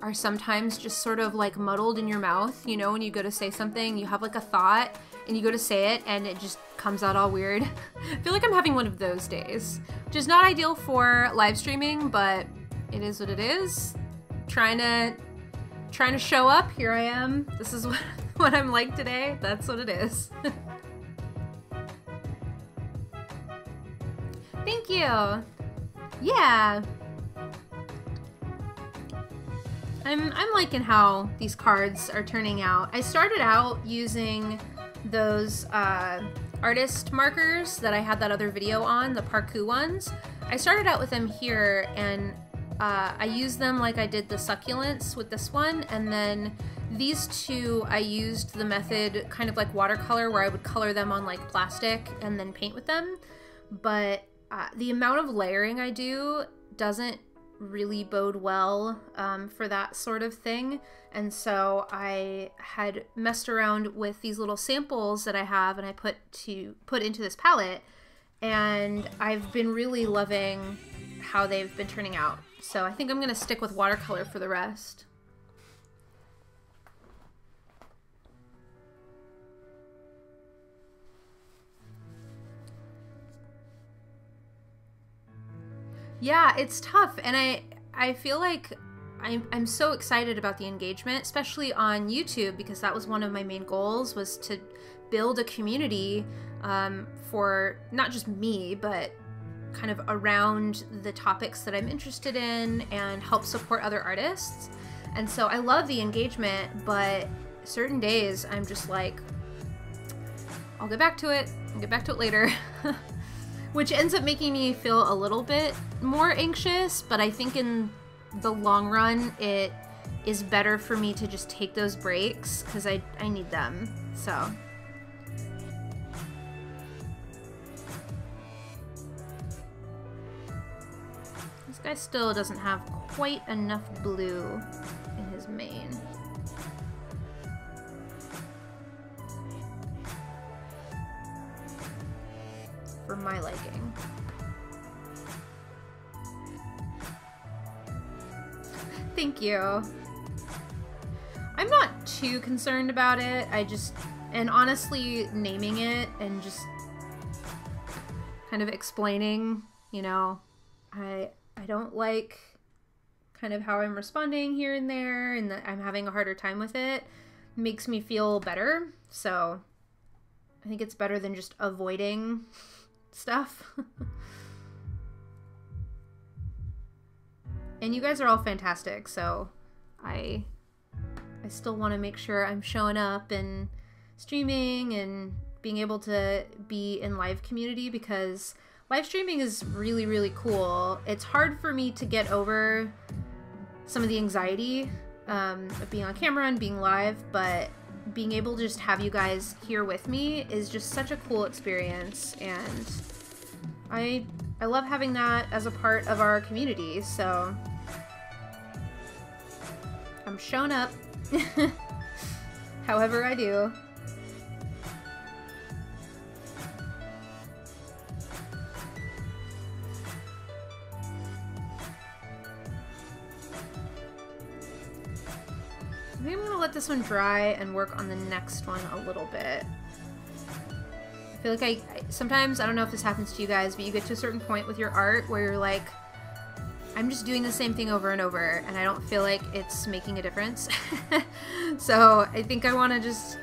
are sometimes just sort of like muddled in your mouth. You know, when you go to say something, you have like a thought, and you go to say it and it just comes out all weird. I feel like I'm having one of those days, which is not ideal for live streaming, but it is what it is. Trying to show up. Here I am. This is what I'm like today. That's what it is. Thank you. Yeah. I'm liking how these cards are turning out. I started out using those artist markers that I had that other video on, the parkour ones. I started out with them here, and I used them like I did the succulents with this one, and then these two I used the method kind of like watercolor, where I would color them on like plastic and then paint with them. But the amount of layering I do doesn't really bode well for that sort of thing, and so I had messed around with these little samples that I have and I put into this palette, and I've been really loving how they've been turning out. So I think I'm gonna stick with watercolor for the rest. Yeah, it's tough, and I feel like I'm so excited about the engagement, especially on YouTube, because that was one of my main goals, was to build a community for not just me, but kind of around the topics that I'm interested in and help support other artists. And so I love the engagement, but certain days I'm just like, I'll get back to it. I'll get back to it later. Which ends up making me feel a little bit more anxious, but I think in the long run it is better for me to just take those breaks, because I need them. So this guy still doesn't have quite enough blue in his mane. For my liking. Thank you. I'm not too concerned about it. And honestly, naming it and just kind of explaining, you know, I don't like kind of how I'm responding here and there, and that I'm having a harder time with it, makes me feel better. So I think it's better than just avoiding stuff. And you guys are all fantastic, so I still want to make sure I'm showing up and streaming and being able to be in live community, because live streaming is really, really cool. It's hard for me to get over some of the anxiety of being on camera and being live, but being able to just have you guys here with me is just such a cool experience, and I love having that as a part of our community. So I'm showing up however I do. Maybe I'm gonna let this one dry and work on the next one a little bit. I feel like sometimes, I don't know if this happens to you guys, but you get to a certain point with your art where you're like, I'm just doing the same thing over and over, and I don't feel like it's making a difference. So I think I want to just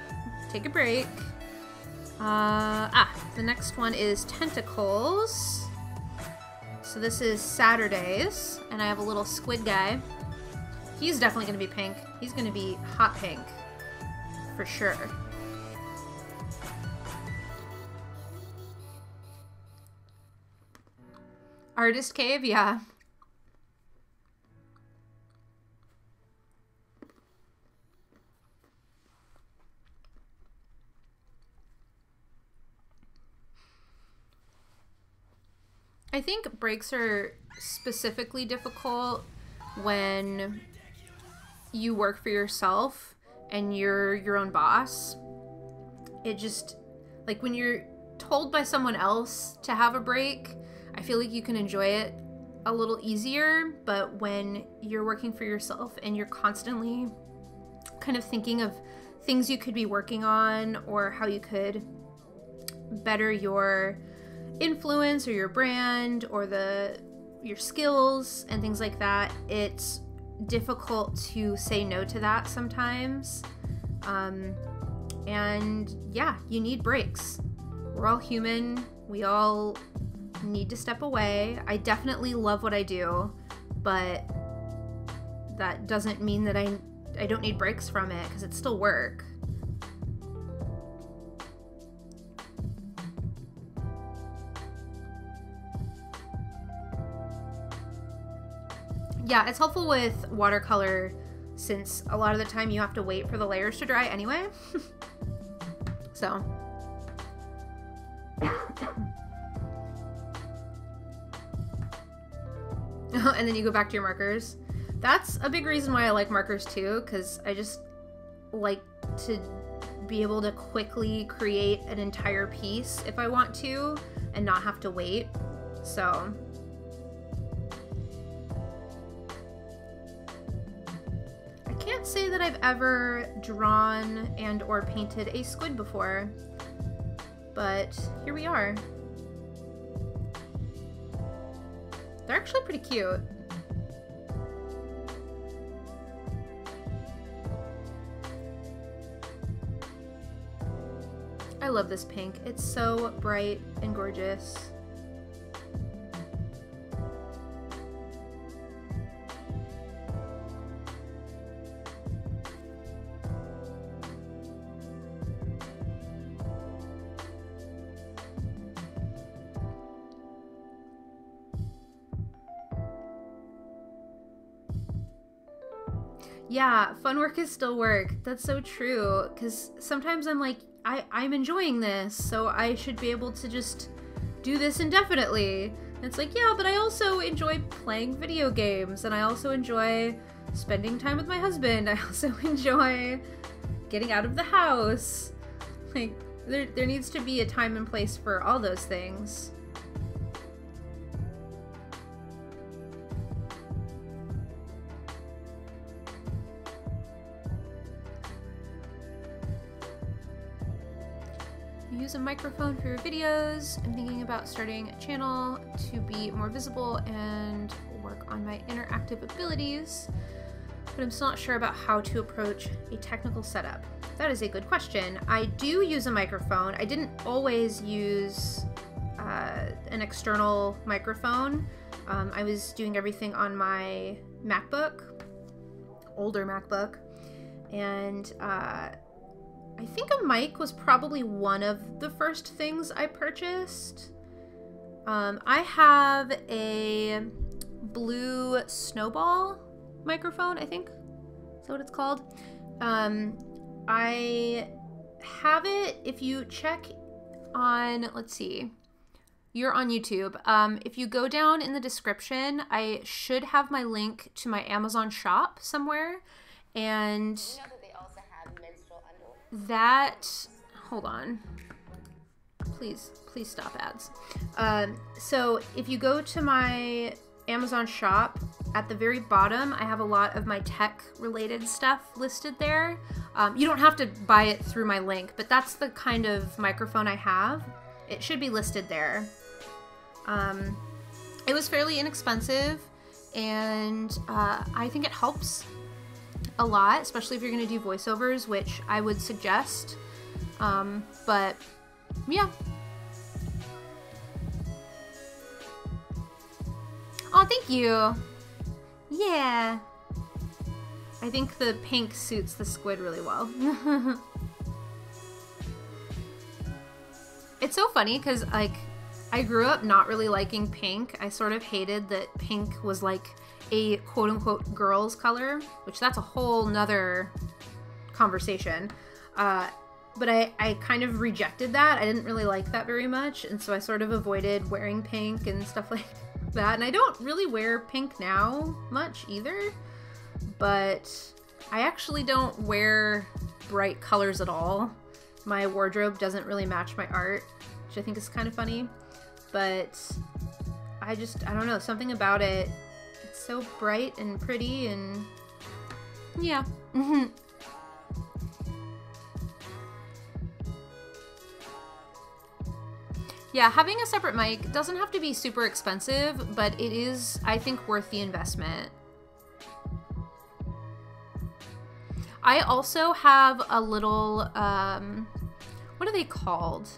take a break. The next one is Tentacles. So this is Saturdays, and I have a little squid guy. He's definitely going to be pink. He's going to be hot pink, for sure. Artist Cave, yeah. I think breaks are specifically difficult when you work for yourself and you're your own boss. It just, like, when you're told by someone else to have a break, I feel like you can enjoy it a little easier, but when you're working for yourself and you're constantly kind of thinking of things you could be working on or how you could better your influence or your brand or your skills and things like that, it's difficult to say no to that sometimes. And yeah, you need breaks. We're all human. We all need to step away. I definitely love what I do, but that doesn't mean that I don't need breaks from it, because it's still work. Yeah, it's helpful with watercolor since a lot of the time you have to wait for the layers to dry anyway. So. And then you go back to your markers. That's a big reason why I like markers too, because I just like to be able to quickly create an entire piece if I want to and not have to wait. So. I can't say that I've ever drawn and or painted a squid before, but here we are. They're actually pretty cute. I love this pink. It's so bright and gorgeous. Yeah, fun work is still work. That's so true, because sometimes I'm like, I'm enjoying this, so I should be able to just do this indefinitely. And it's like, yeah, but I also enjoy playing video games, and I also enjoy spending time with my husband. I also enjoy getting out of the house. Like, there needs to be a time and place for all those things. Use a microphone for your videos. I'm thinking about starting a channel to be more visible and work on my interactive abilities, but I'm still not sure about how to approach a technical setup. That is a good question. I do use a microphone. I didn't always use an external microphone. I was doing everything on my MacBook, older MacBook, and I think a mic was probably one of the first things I purchased. I have a Blue Snowball microphone, I think. Is that what it's called? I have it, if you check on, let's see, you're on YouTube. If you go down in the description, I should have my link to my Amazon shop somewhere. And that, hold on, please stop ads. So if you go to my Amazon shop, at the very bottom I have a lot of my tech related stuff listed there. You don't have to buy it through my link, but that's the kind of microphone I have. It should be listed there. It was fairly inexpensive, and I think it helps a lot, especially if you're going to do voiceovers, which I would suggest. But yeah. Oh, thank you. Yeah. I think the pink suits the squid really well. It's so funny because, like, I grew up not really liking pink. I sort of hated that pink was like a quote-unquote girl's color, which that's a whole nother conversation. But I kind of rejected that. I didn't really like that very much, and so I sort of avoided wearing pink and stuff like that. And I don't really wear pink now much either, but I actually don't wear bright colors at all. My wardrobe doesn't really match my art, which I think is kind of funny. But I don't know, something about it. It's so bright and pretty, and yeah. Yeah, having a separate mic doesn't have to be super expensive, but it is, I think, worth the investment. I also have a little, what are they called?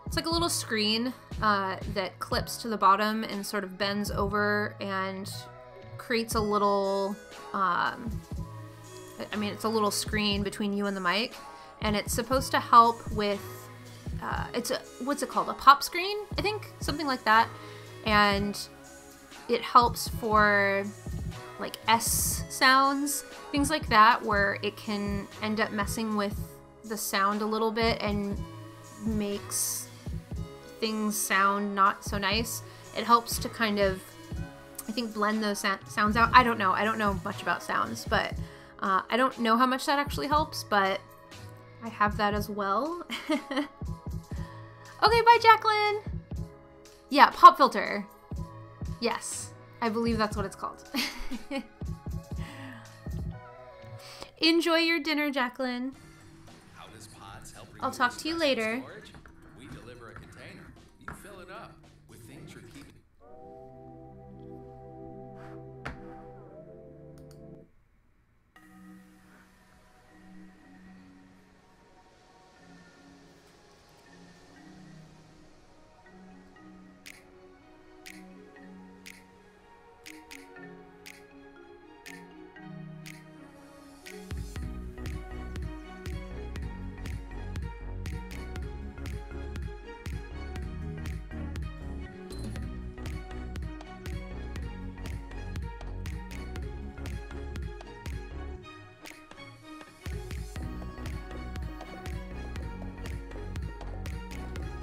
It's like a little screen that clips to the bottom and sort of bends over and creates a little, I mean, it's a little screen between you and the mic, and it's supposed to help with, it's a, what's it called? A pop screen, I think? Something like that. And it helps for like S sounds, things like that, where it can end up messing with the sound a little bit and makes things sound not so nice. It helps to kind of, I think, blend those sounds out. I don't know much about sounds, but I don't know how much that actually helps, but I have that as well. Okay, bye, Jacqueline. Yeah, pop filter. Yes, I believe that's what it's called. Enjoy your dinner, Jacqueline. How does pods help I'll talk to you later. storage? We deliver a container. You fill it up with things you're keeping.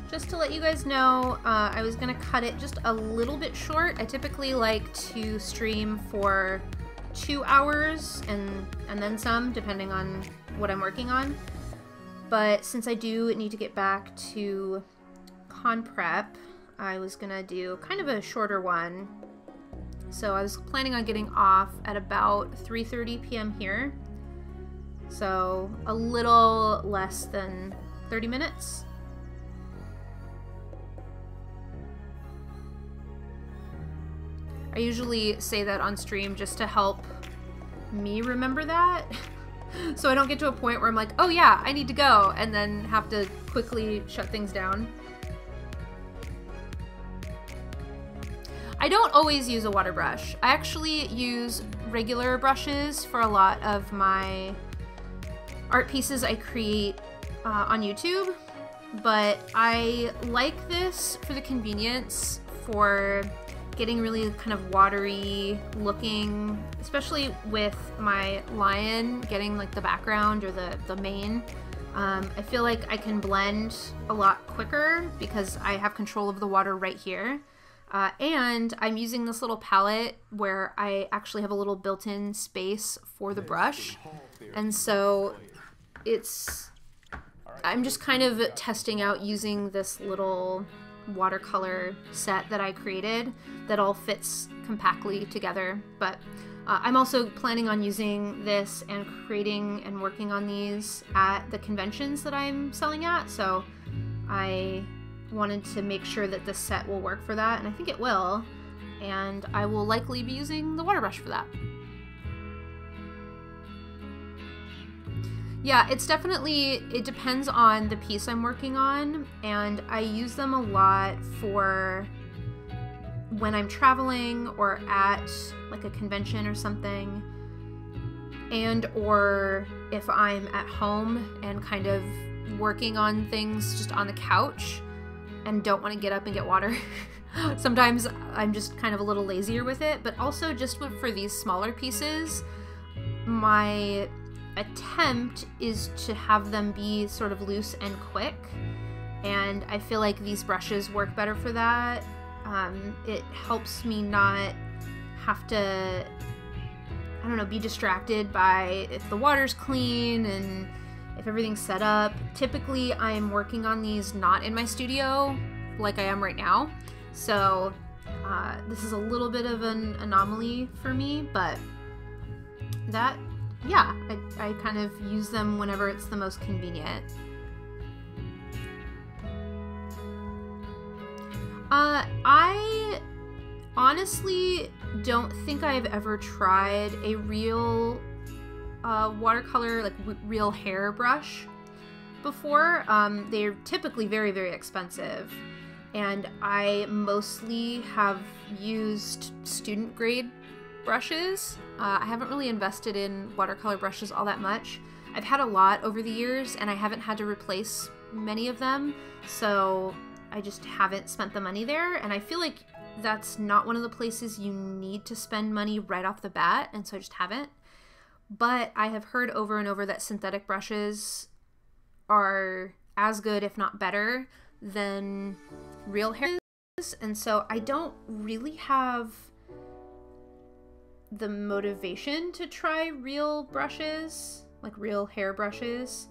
Just to let you guys know, I was gonna cut it just a little bit short. I typically like to stream for 2 hours and then some, depending on what I'm working on. But since I do need to get back to con prep, I was gonna do kind of a shorter one. So I was planning on getting off at about 3:30 p.m. here. So a little less than 30 minutes. I usually say that on stream just to help me remember that. So I don't get to a point where I'm like, oh yeah, I need to go, and then have to quickly shut things down. I don't always use a water brush. I actually use regular brushes for a lot of my art pieces I create on YouTube, but I like this for the convenience for getting really kind of watery looking, especially with my lion getting like the background or the mane. I feel like I can blend a lot quicker because I have control of the water right here. And I'm using this little palette where I actually have a little built-in space for the brush. And so I'm just kind of testing out using this little watercolor set that I created that all fits compactly together. But I'm also planning on using this and creating and working on these at the conventions that I'm selling at. So I wanted to make sure that this set will work for that, and I think it will. And I will likely be using the water brush for that. Yeah, it's definitely, it depends on the piece I'm working on, and I use them a lot for when I'm traveling or at like a convention or something, and or if I'm at home and kind of working on things just on the couch and don't want to get up and get water. Sometimes I'm just kind of a little lazier with it, but also just for these smaller pieces, my attempt is to have them be sort of loose and quick, and I feel like these brushes work better for that. It helps me not have to, I don't know, be distracted by if the water's clean and if everything's set up. Typically I'm working on these not in my studio like I am right now, so this is a little bit of an anomaly for me, but that, yeah, I kind of use them whenever it's the most convenient. I honestly don't think I've ever tried a real watercolor, like real hair brush before. They're typically very, very expensive, and I mostly have used student grade brushes. I haven't really invested in watercolor brushes all that much. I've had a lot over the years, and I haven't had to replace many of them, so I just haven't spent the money there, and I feel like that's not one of the places you need to spend money right off the bat, and so I just haven't. But I have heard over and over that synthetic brushes are as good, if not better, than real hair brushes, and so I don't really have the motivation to try real brushes, like real hair brushes,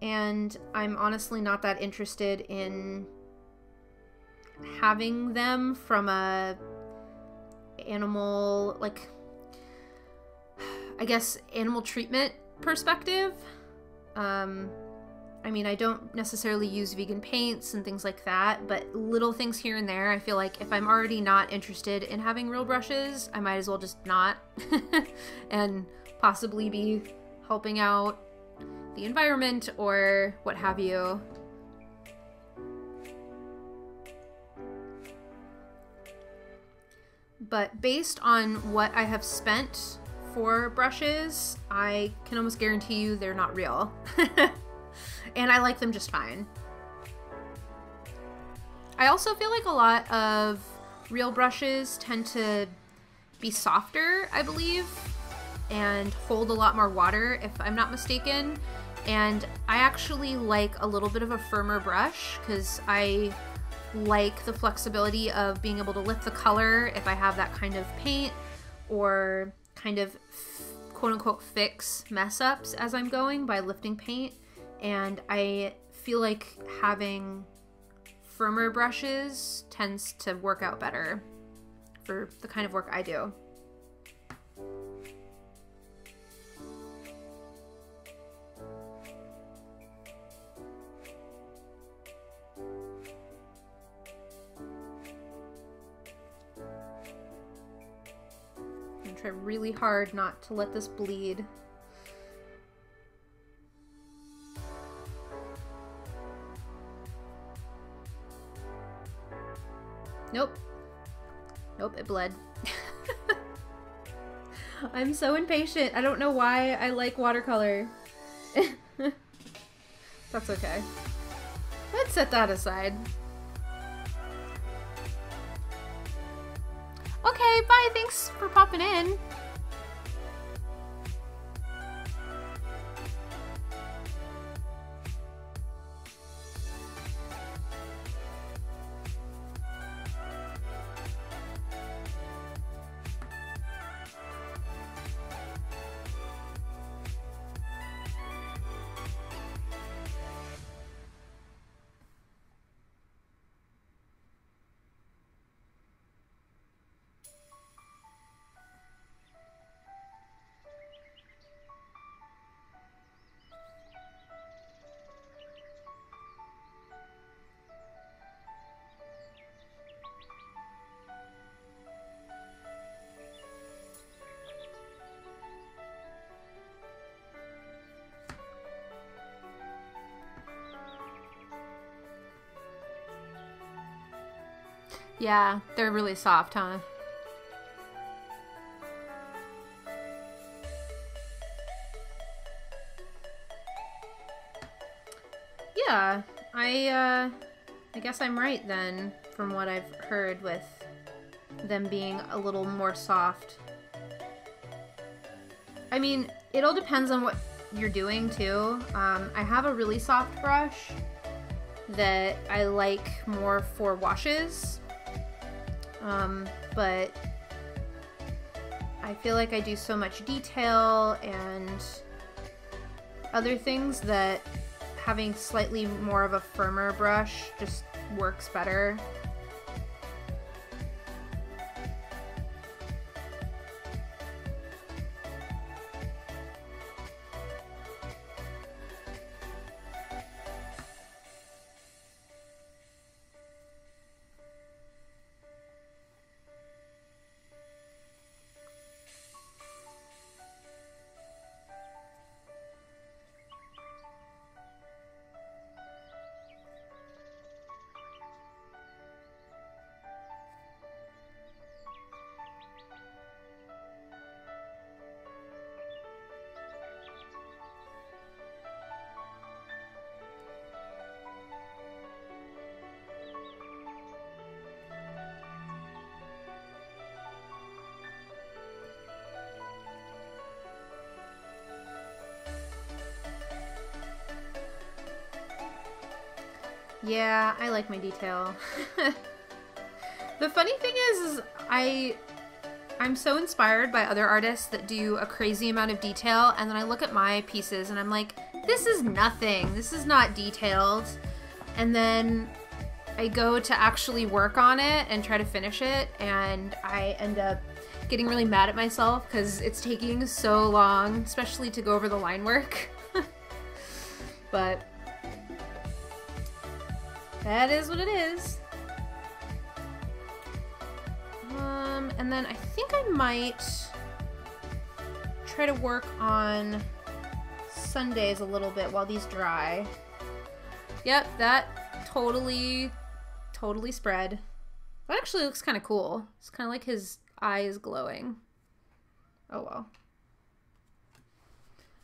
and I'm honestly not that interested in having them from a animal, like, I guess, animal treatment perspective. I mean, I don't necessarily use vegan paints and things like that, but little things here and there, I feel like if I'm already not interested in having real brushes, I might as well just not and possibly be helping out the environment or what have you. But based on what I have spent for brushes, I can almost guarantee you they're not real. And I like them just fine. I also feel like a lot of real brushes tend to be softer, I believe, and hold a lot more water, if I'm not mistaken. And I actually like a little bit of a firmer brush because I like the flexibility of being able to lift the color if I have that kind of paint, or kind of quote-unquote fix mess-ups as I'm going by lifting paint. And I feel like having firmer brushes tends to work out better for the kind of work I do. I'm gonna try really hard not to let this bleed. Nope. Nope, it bled. I'm so impatient. I don't know why I like watercolor. That's okay. Let's set that aside. Okay, bye. Thanks for popping in. Yeah, they're really soft, huh? Yeah, I guess I'm right then, from what I've heard with them being a little more soft. I mean, it all depends on what you're doing too. I have a really soft brush that I like more for washes. But I feel like I do so much detail and other things that having slightly more of a firmer brush just works better. Yeah, I like my detail. The funny thing is I'm so inspired by other artists that do a crazy amount of detail, and then I look at my pieces and I'm like, this is nothing. This is not detailed. And then I go to actually work on it and try to finish it, and I end up getting really mad at myself because it's taking so long, especially to go over the line work. But that is what it is. And then I think I might try to work on Sundays a little bit while these dry. Yep, that totally spread. That actually looks kind of cool. It's kind of like his eyes glowing. Oh well.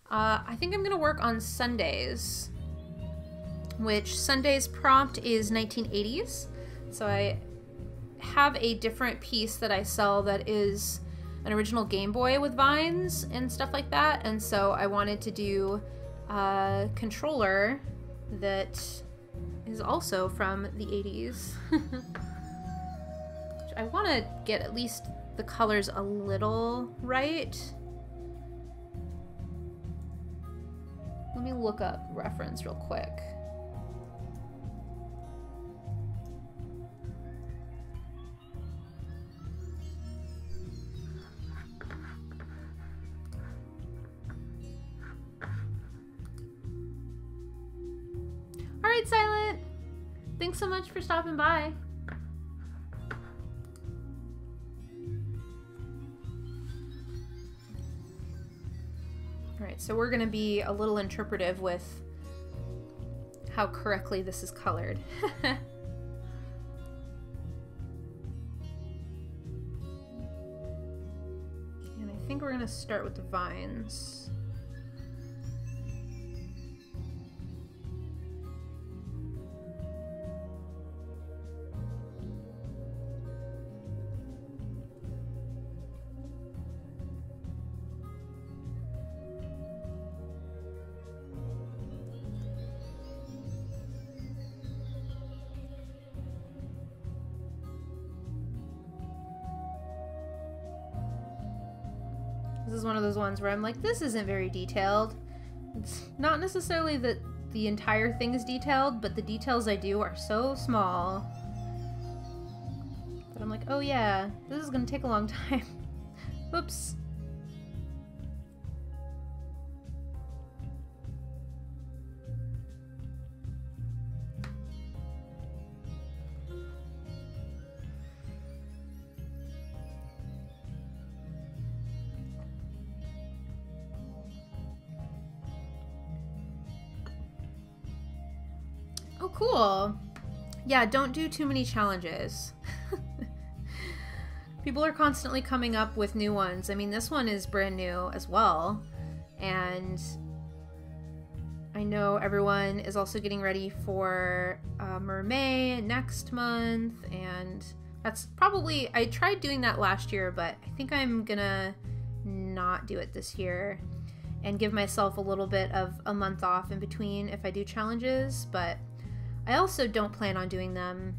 I think I'm gonna work on Sundays, which Sunday's prompt is 1980s. So I have a different piece that I sell that is an original Game Boy with vines and stuff like that, and so I wanted to do a controller that is also from the 80s. I want to get at least the colors a little right. Let me look up reference real quick. Alright, Silent! Thanks so much for stopping by. Alright, so we're gonna be a little interpretive with how correctly this is colored. And I think we're gonna start with the vines. This is one of those ones where I'm like, this isn't very detailed. It's not necessarily that the entire thing is detailed, but the details I do are so small that I'm like, oh yeah, this is gonna take a long time. Whoops. Oh, cool. Yeah, don't do too many challenges. People are constantly coming up with new ones. I mean, this one is brand new as well. And I know everyone is also getting ready for Mermaid next month. And that's probably, I tried doing that last year, but I think I'm gonna not do it this year and give myself a little bit of a month off in between if I do challenges. But I also don't plan on doing them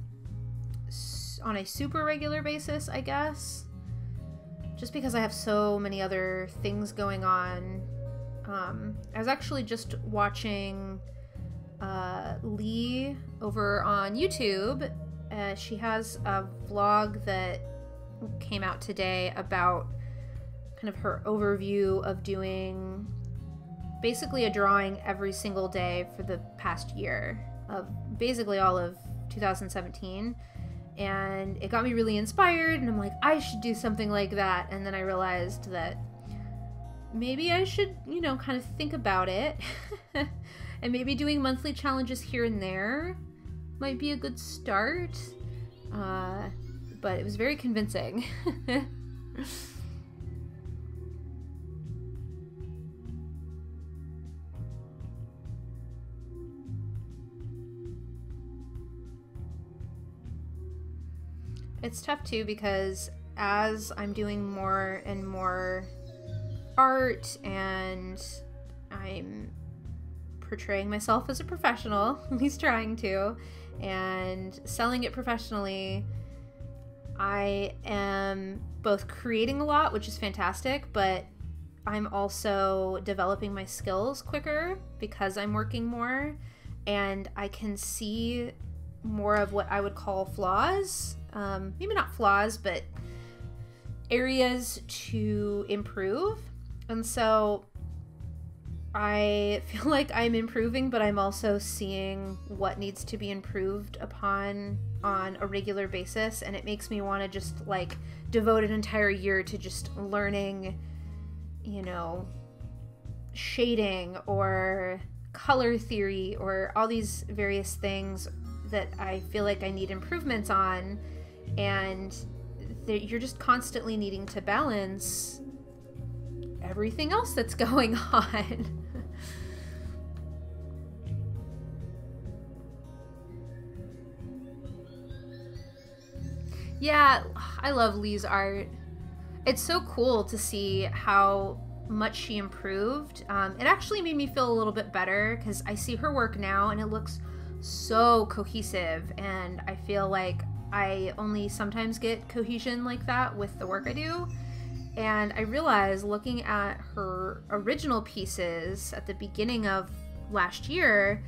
on a super regular basis, I guess, just because I have so many other things going on. I was actually just watching Lee over on YouTube. She has a vlog that came out today about kind of her overview of doing basically a drawing every single day for the past year, of basically all of 2017, and it got me really inspired, and I'm like, I should do something like that. And then I realized that maybe I should, you know, kind of think about it and maybe doing monthly challenges here and there might be a good start. But it was very convincing. It's tough too, because as I'm doing more and more art and I'm portraying myself as a professional, at least trying to, and selling it professionally. I am both creating a lot, which is fantastic, but I'm also developing my skills quicker because I'm working more, and I can see more of what I would call flaws. Maybe not flaws, but areas to improve. And so I feel like I'm improving, but I'm also seeing what needs to be improved upon on a regular basis, and it makes me want to just like devote an entire year to just learning, you know, shading or color theory or all these various things that I feel like I need improvements on, and you're just constantly needing to balance everything else that's going on. Yeah, I love Lee's art. It's so cool to see how much she improved. It actually made me feel a little bit better because I see her work now and it looks so cohesive, and I feel like I only sometimes get cohesion like that with the work I do. And I realized looking at her original pieces at the beginning of last year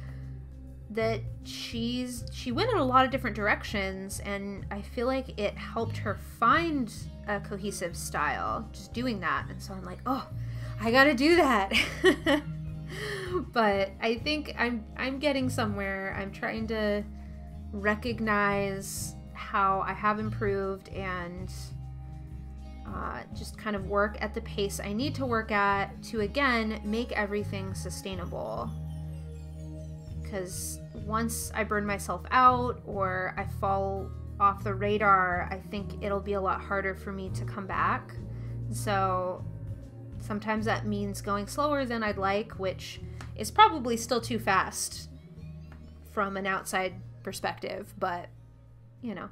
that she went in a lot of different directions, and I feel like it helped her find a cohesive style just doing that. And so I'm like, oh, I gotta do that. But I think I'm getting somewhere. I'm trying to recognize how I have improved and just kind of work at the pace I need to work at to, again, make everything sustainable. Because once I burn myself out or I fall off the radar, I think it'll be a lot harder for me to come back. So sometimes that means going slower than I'd like, which is probably still too fast from an outside perspective, but you know,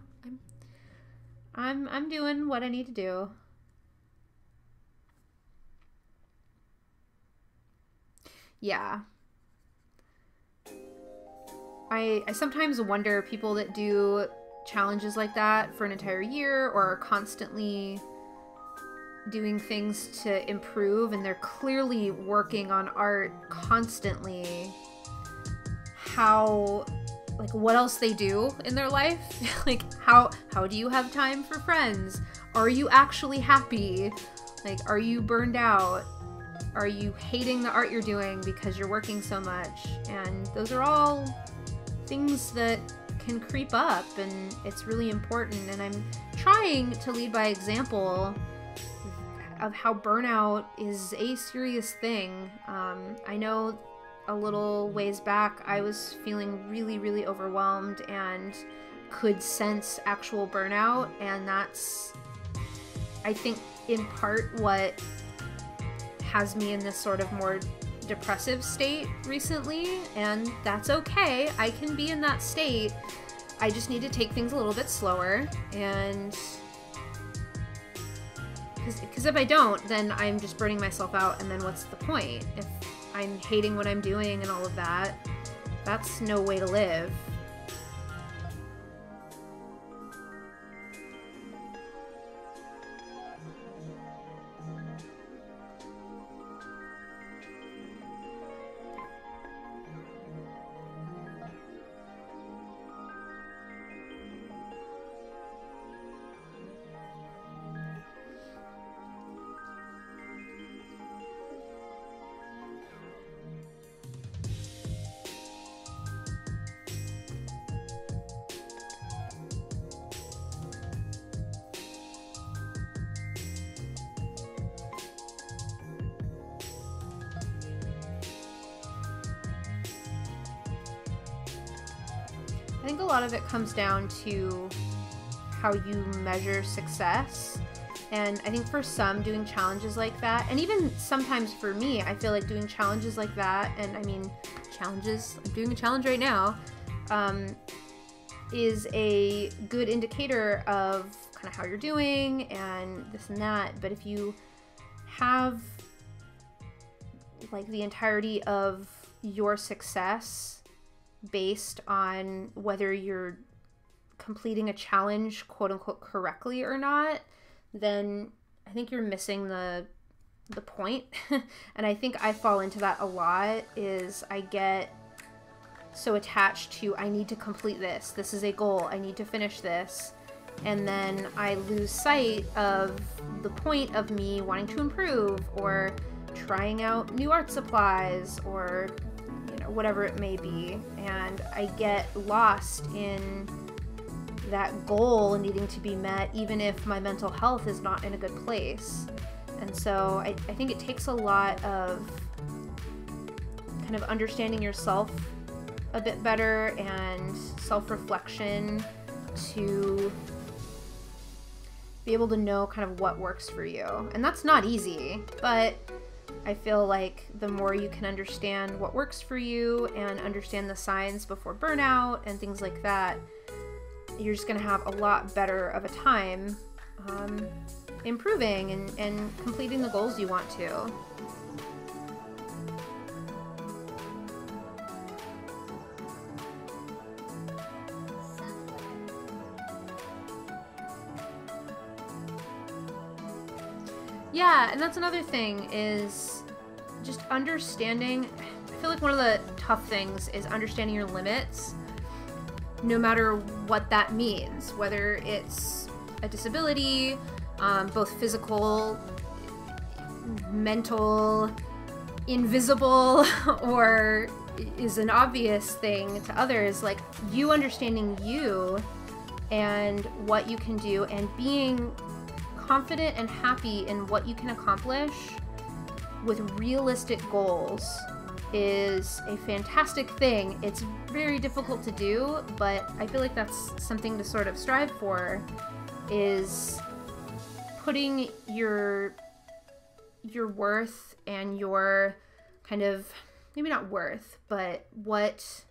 I'm doing what I need to do. Yeah. I sometimes wonder people that do challenges like that for an entire year or are constantly doing things to improve, and they're clearly working on art constantly, how, like, what else they do in their life. Like, how do you have time for friends? Are you actually happy? Like, are you burned out? Are you hating the art you're doing because you're working so much? And those are all things that can creep up, and it's really important. And I'm trying to lead by example of how burnout is a serious thing. I know a little ways back I was feeling really, really overwhelmed and could sense actual burnout, and that's, I think, in part what has me in this sort of more depressive state recently, and that's okay. I can be in that state. I just need to take things a little bit slower, and because if I don't, then I'm just burning myself out, and then what's the point? If I'm hating what I'm doing and all of that, that's no way to live. I think a lot of it comes down to how you measure success. And I think for some, doing challenges like that, and even sometimes for me, I feel like doing challenges like that, and I mean, challenges, I'm doing a challenge right now, is a good indicator of kind of how you're doing and this and that. But if you have like the entirety of your success based on whether you're completing a challenge, quote unquote, correctly or not, then I think you're missing the point. And I think I fall into that a lot, is I get so attached to, I need to complete this. This is a goal. I need to finish this. And then I lose sight of the point of me wanting to improve, or trying out new art supplies, or, you know, whatever it may be. And I get lost in that goal needing to be met, even if my mental health is not in a good place. And so I think it takes a lot of kind of understanding yourself a bit better and self-reflection to be able to know kind of what works for you. And that's not easy, but I feel like the more you can understand what works for you and understand the signs before burnout and things like that, you're just going to have a lot better of a time improving and completing the goals you want to. Yeah, and that's another thing, is just understanding. I feel like one of the tough things is understanding your limits, no matter what that means, whether it's a disability, both physical, mental, invisible, or is an obvious thing to others. Like, you understanding you and what you can do and being confident and happy in what you can accomplish with realistic goals is a fantastic thing. It's very difficult to do, but I feel like that's something to sort of strive for, is putting your worth and your kind of, maybe not worth, but what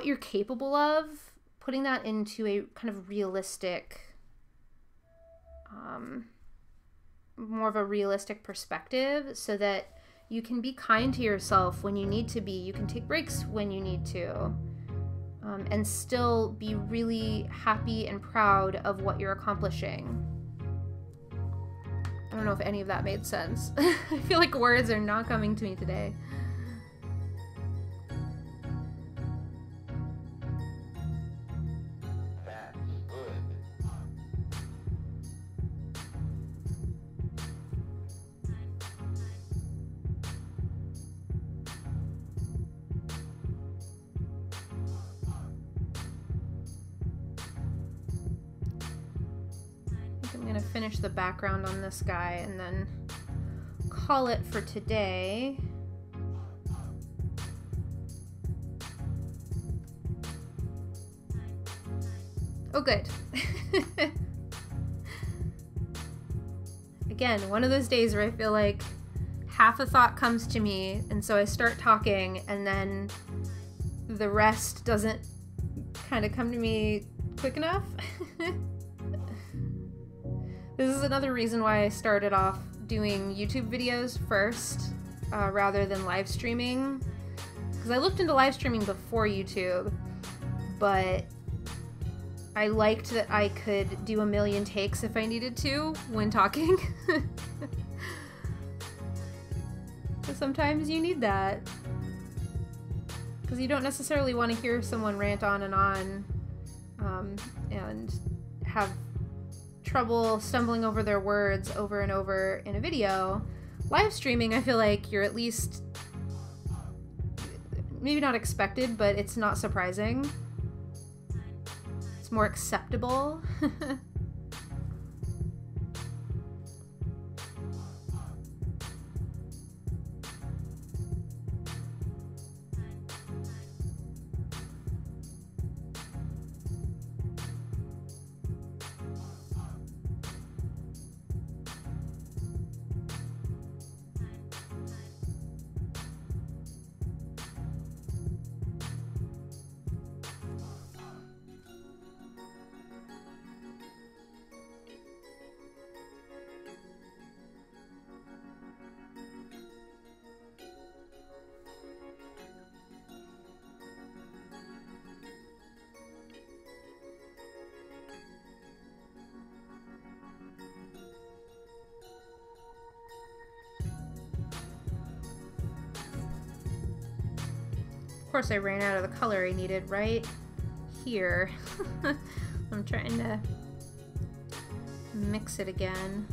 you're capable of, putting that into a kind of realistic, more of a realistic perspective, so that you can be kind to yourself when you need to be. You can take breaks when you need to, and still be really happy and proud of what you're accomplishing. I don't know if any of that made sense. I feel like words are not coming to me today. Finish the background on this guy and then call it for today. Oh, good. Again, one of those days where I feel like half a thought comes to me, and so I start talking, and then the rest doesn't kind of come to me quick enough. This is another reason why I started off doing YouTube videos first, rather than live streaming. Because I looked into live streaming before YouTube, but I liked that I could do a million takes if I needed to when talking. But sometimes you need that, because you don't necessarily want to hear someone rant on and have trouble stumbling over their words over and over in a video. Live streaming, I feel like you're at least, maybe not expected, but it's not surprising. It's more acceptable. course I ran out of the color I needed right here. I'm trying to mix it again.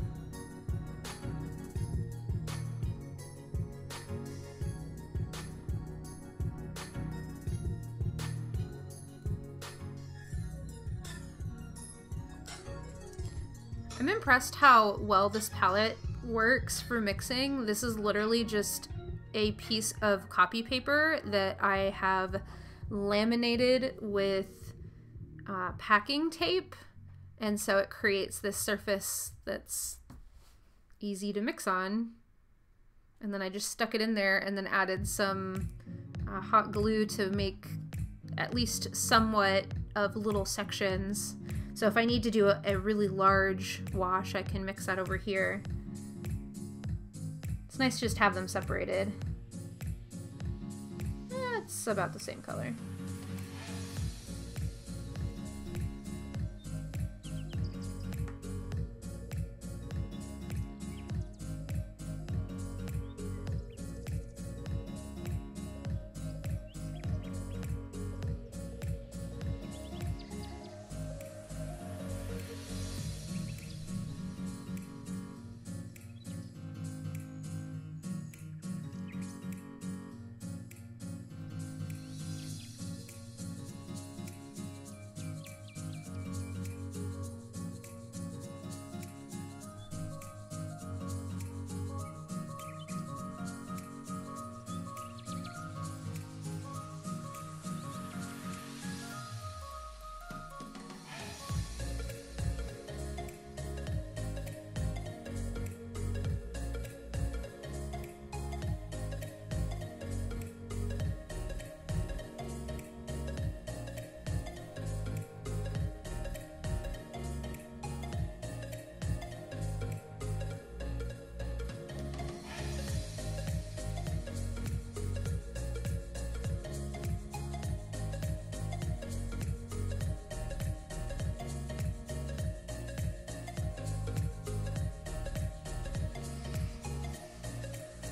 I'm impressed how well this palette works for mixing. This is literally just a piece of copy paper that I have laminated with packing tape, and so it creates this surface that's easy to mix on. And then I just stuck it in there and then added some hot glue to make at least somewhat of little sections. So if I need to do a really large wash, I can mix that over here. It's nice to just have them separated. It's about the same color.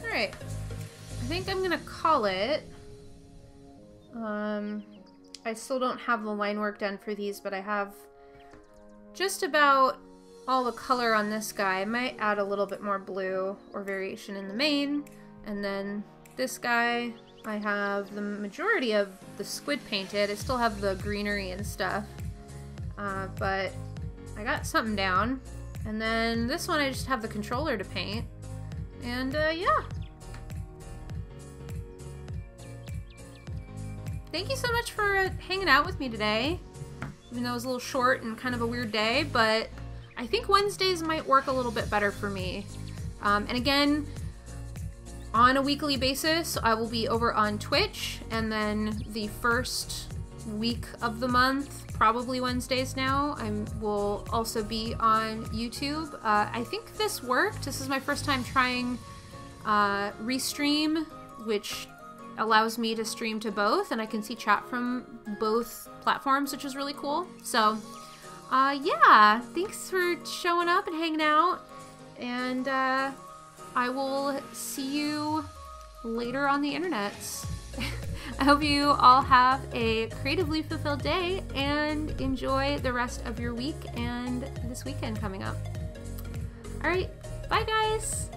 Alright, I think I'm gonna call it. I still don't have the line work done for these, but I have just about all the color on this guy. I might add a little bit more blue or variation in the mane, and then this guy, I have the majority of the squid painted. I still have the greenery and stuff, but I got something down. And then this one I just have the controller to paint, and yeah. Thank you so much for hanging out with me today, even though it was a little short and kind of a weird day, but I think Wednesdays might work a little bit better for me. And again, on a weekly basis, I will be over on Twitch, and then the first week of the month, probably Wednesdays now, I will also be on YouTube. I think this worked. This is my first time trying Restream, which allows me to stream to both, and I can see chat from both platforms, which is really cool. So yeah, thanks for showing up and hanging out, and I will see you later on the internets. I hope you all have a creatively fulfilled day and enjoy the rest of your week and this weekend coming up. All right, bye guys.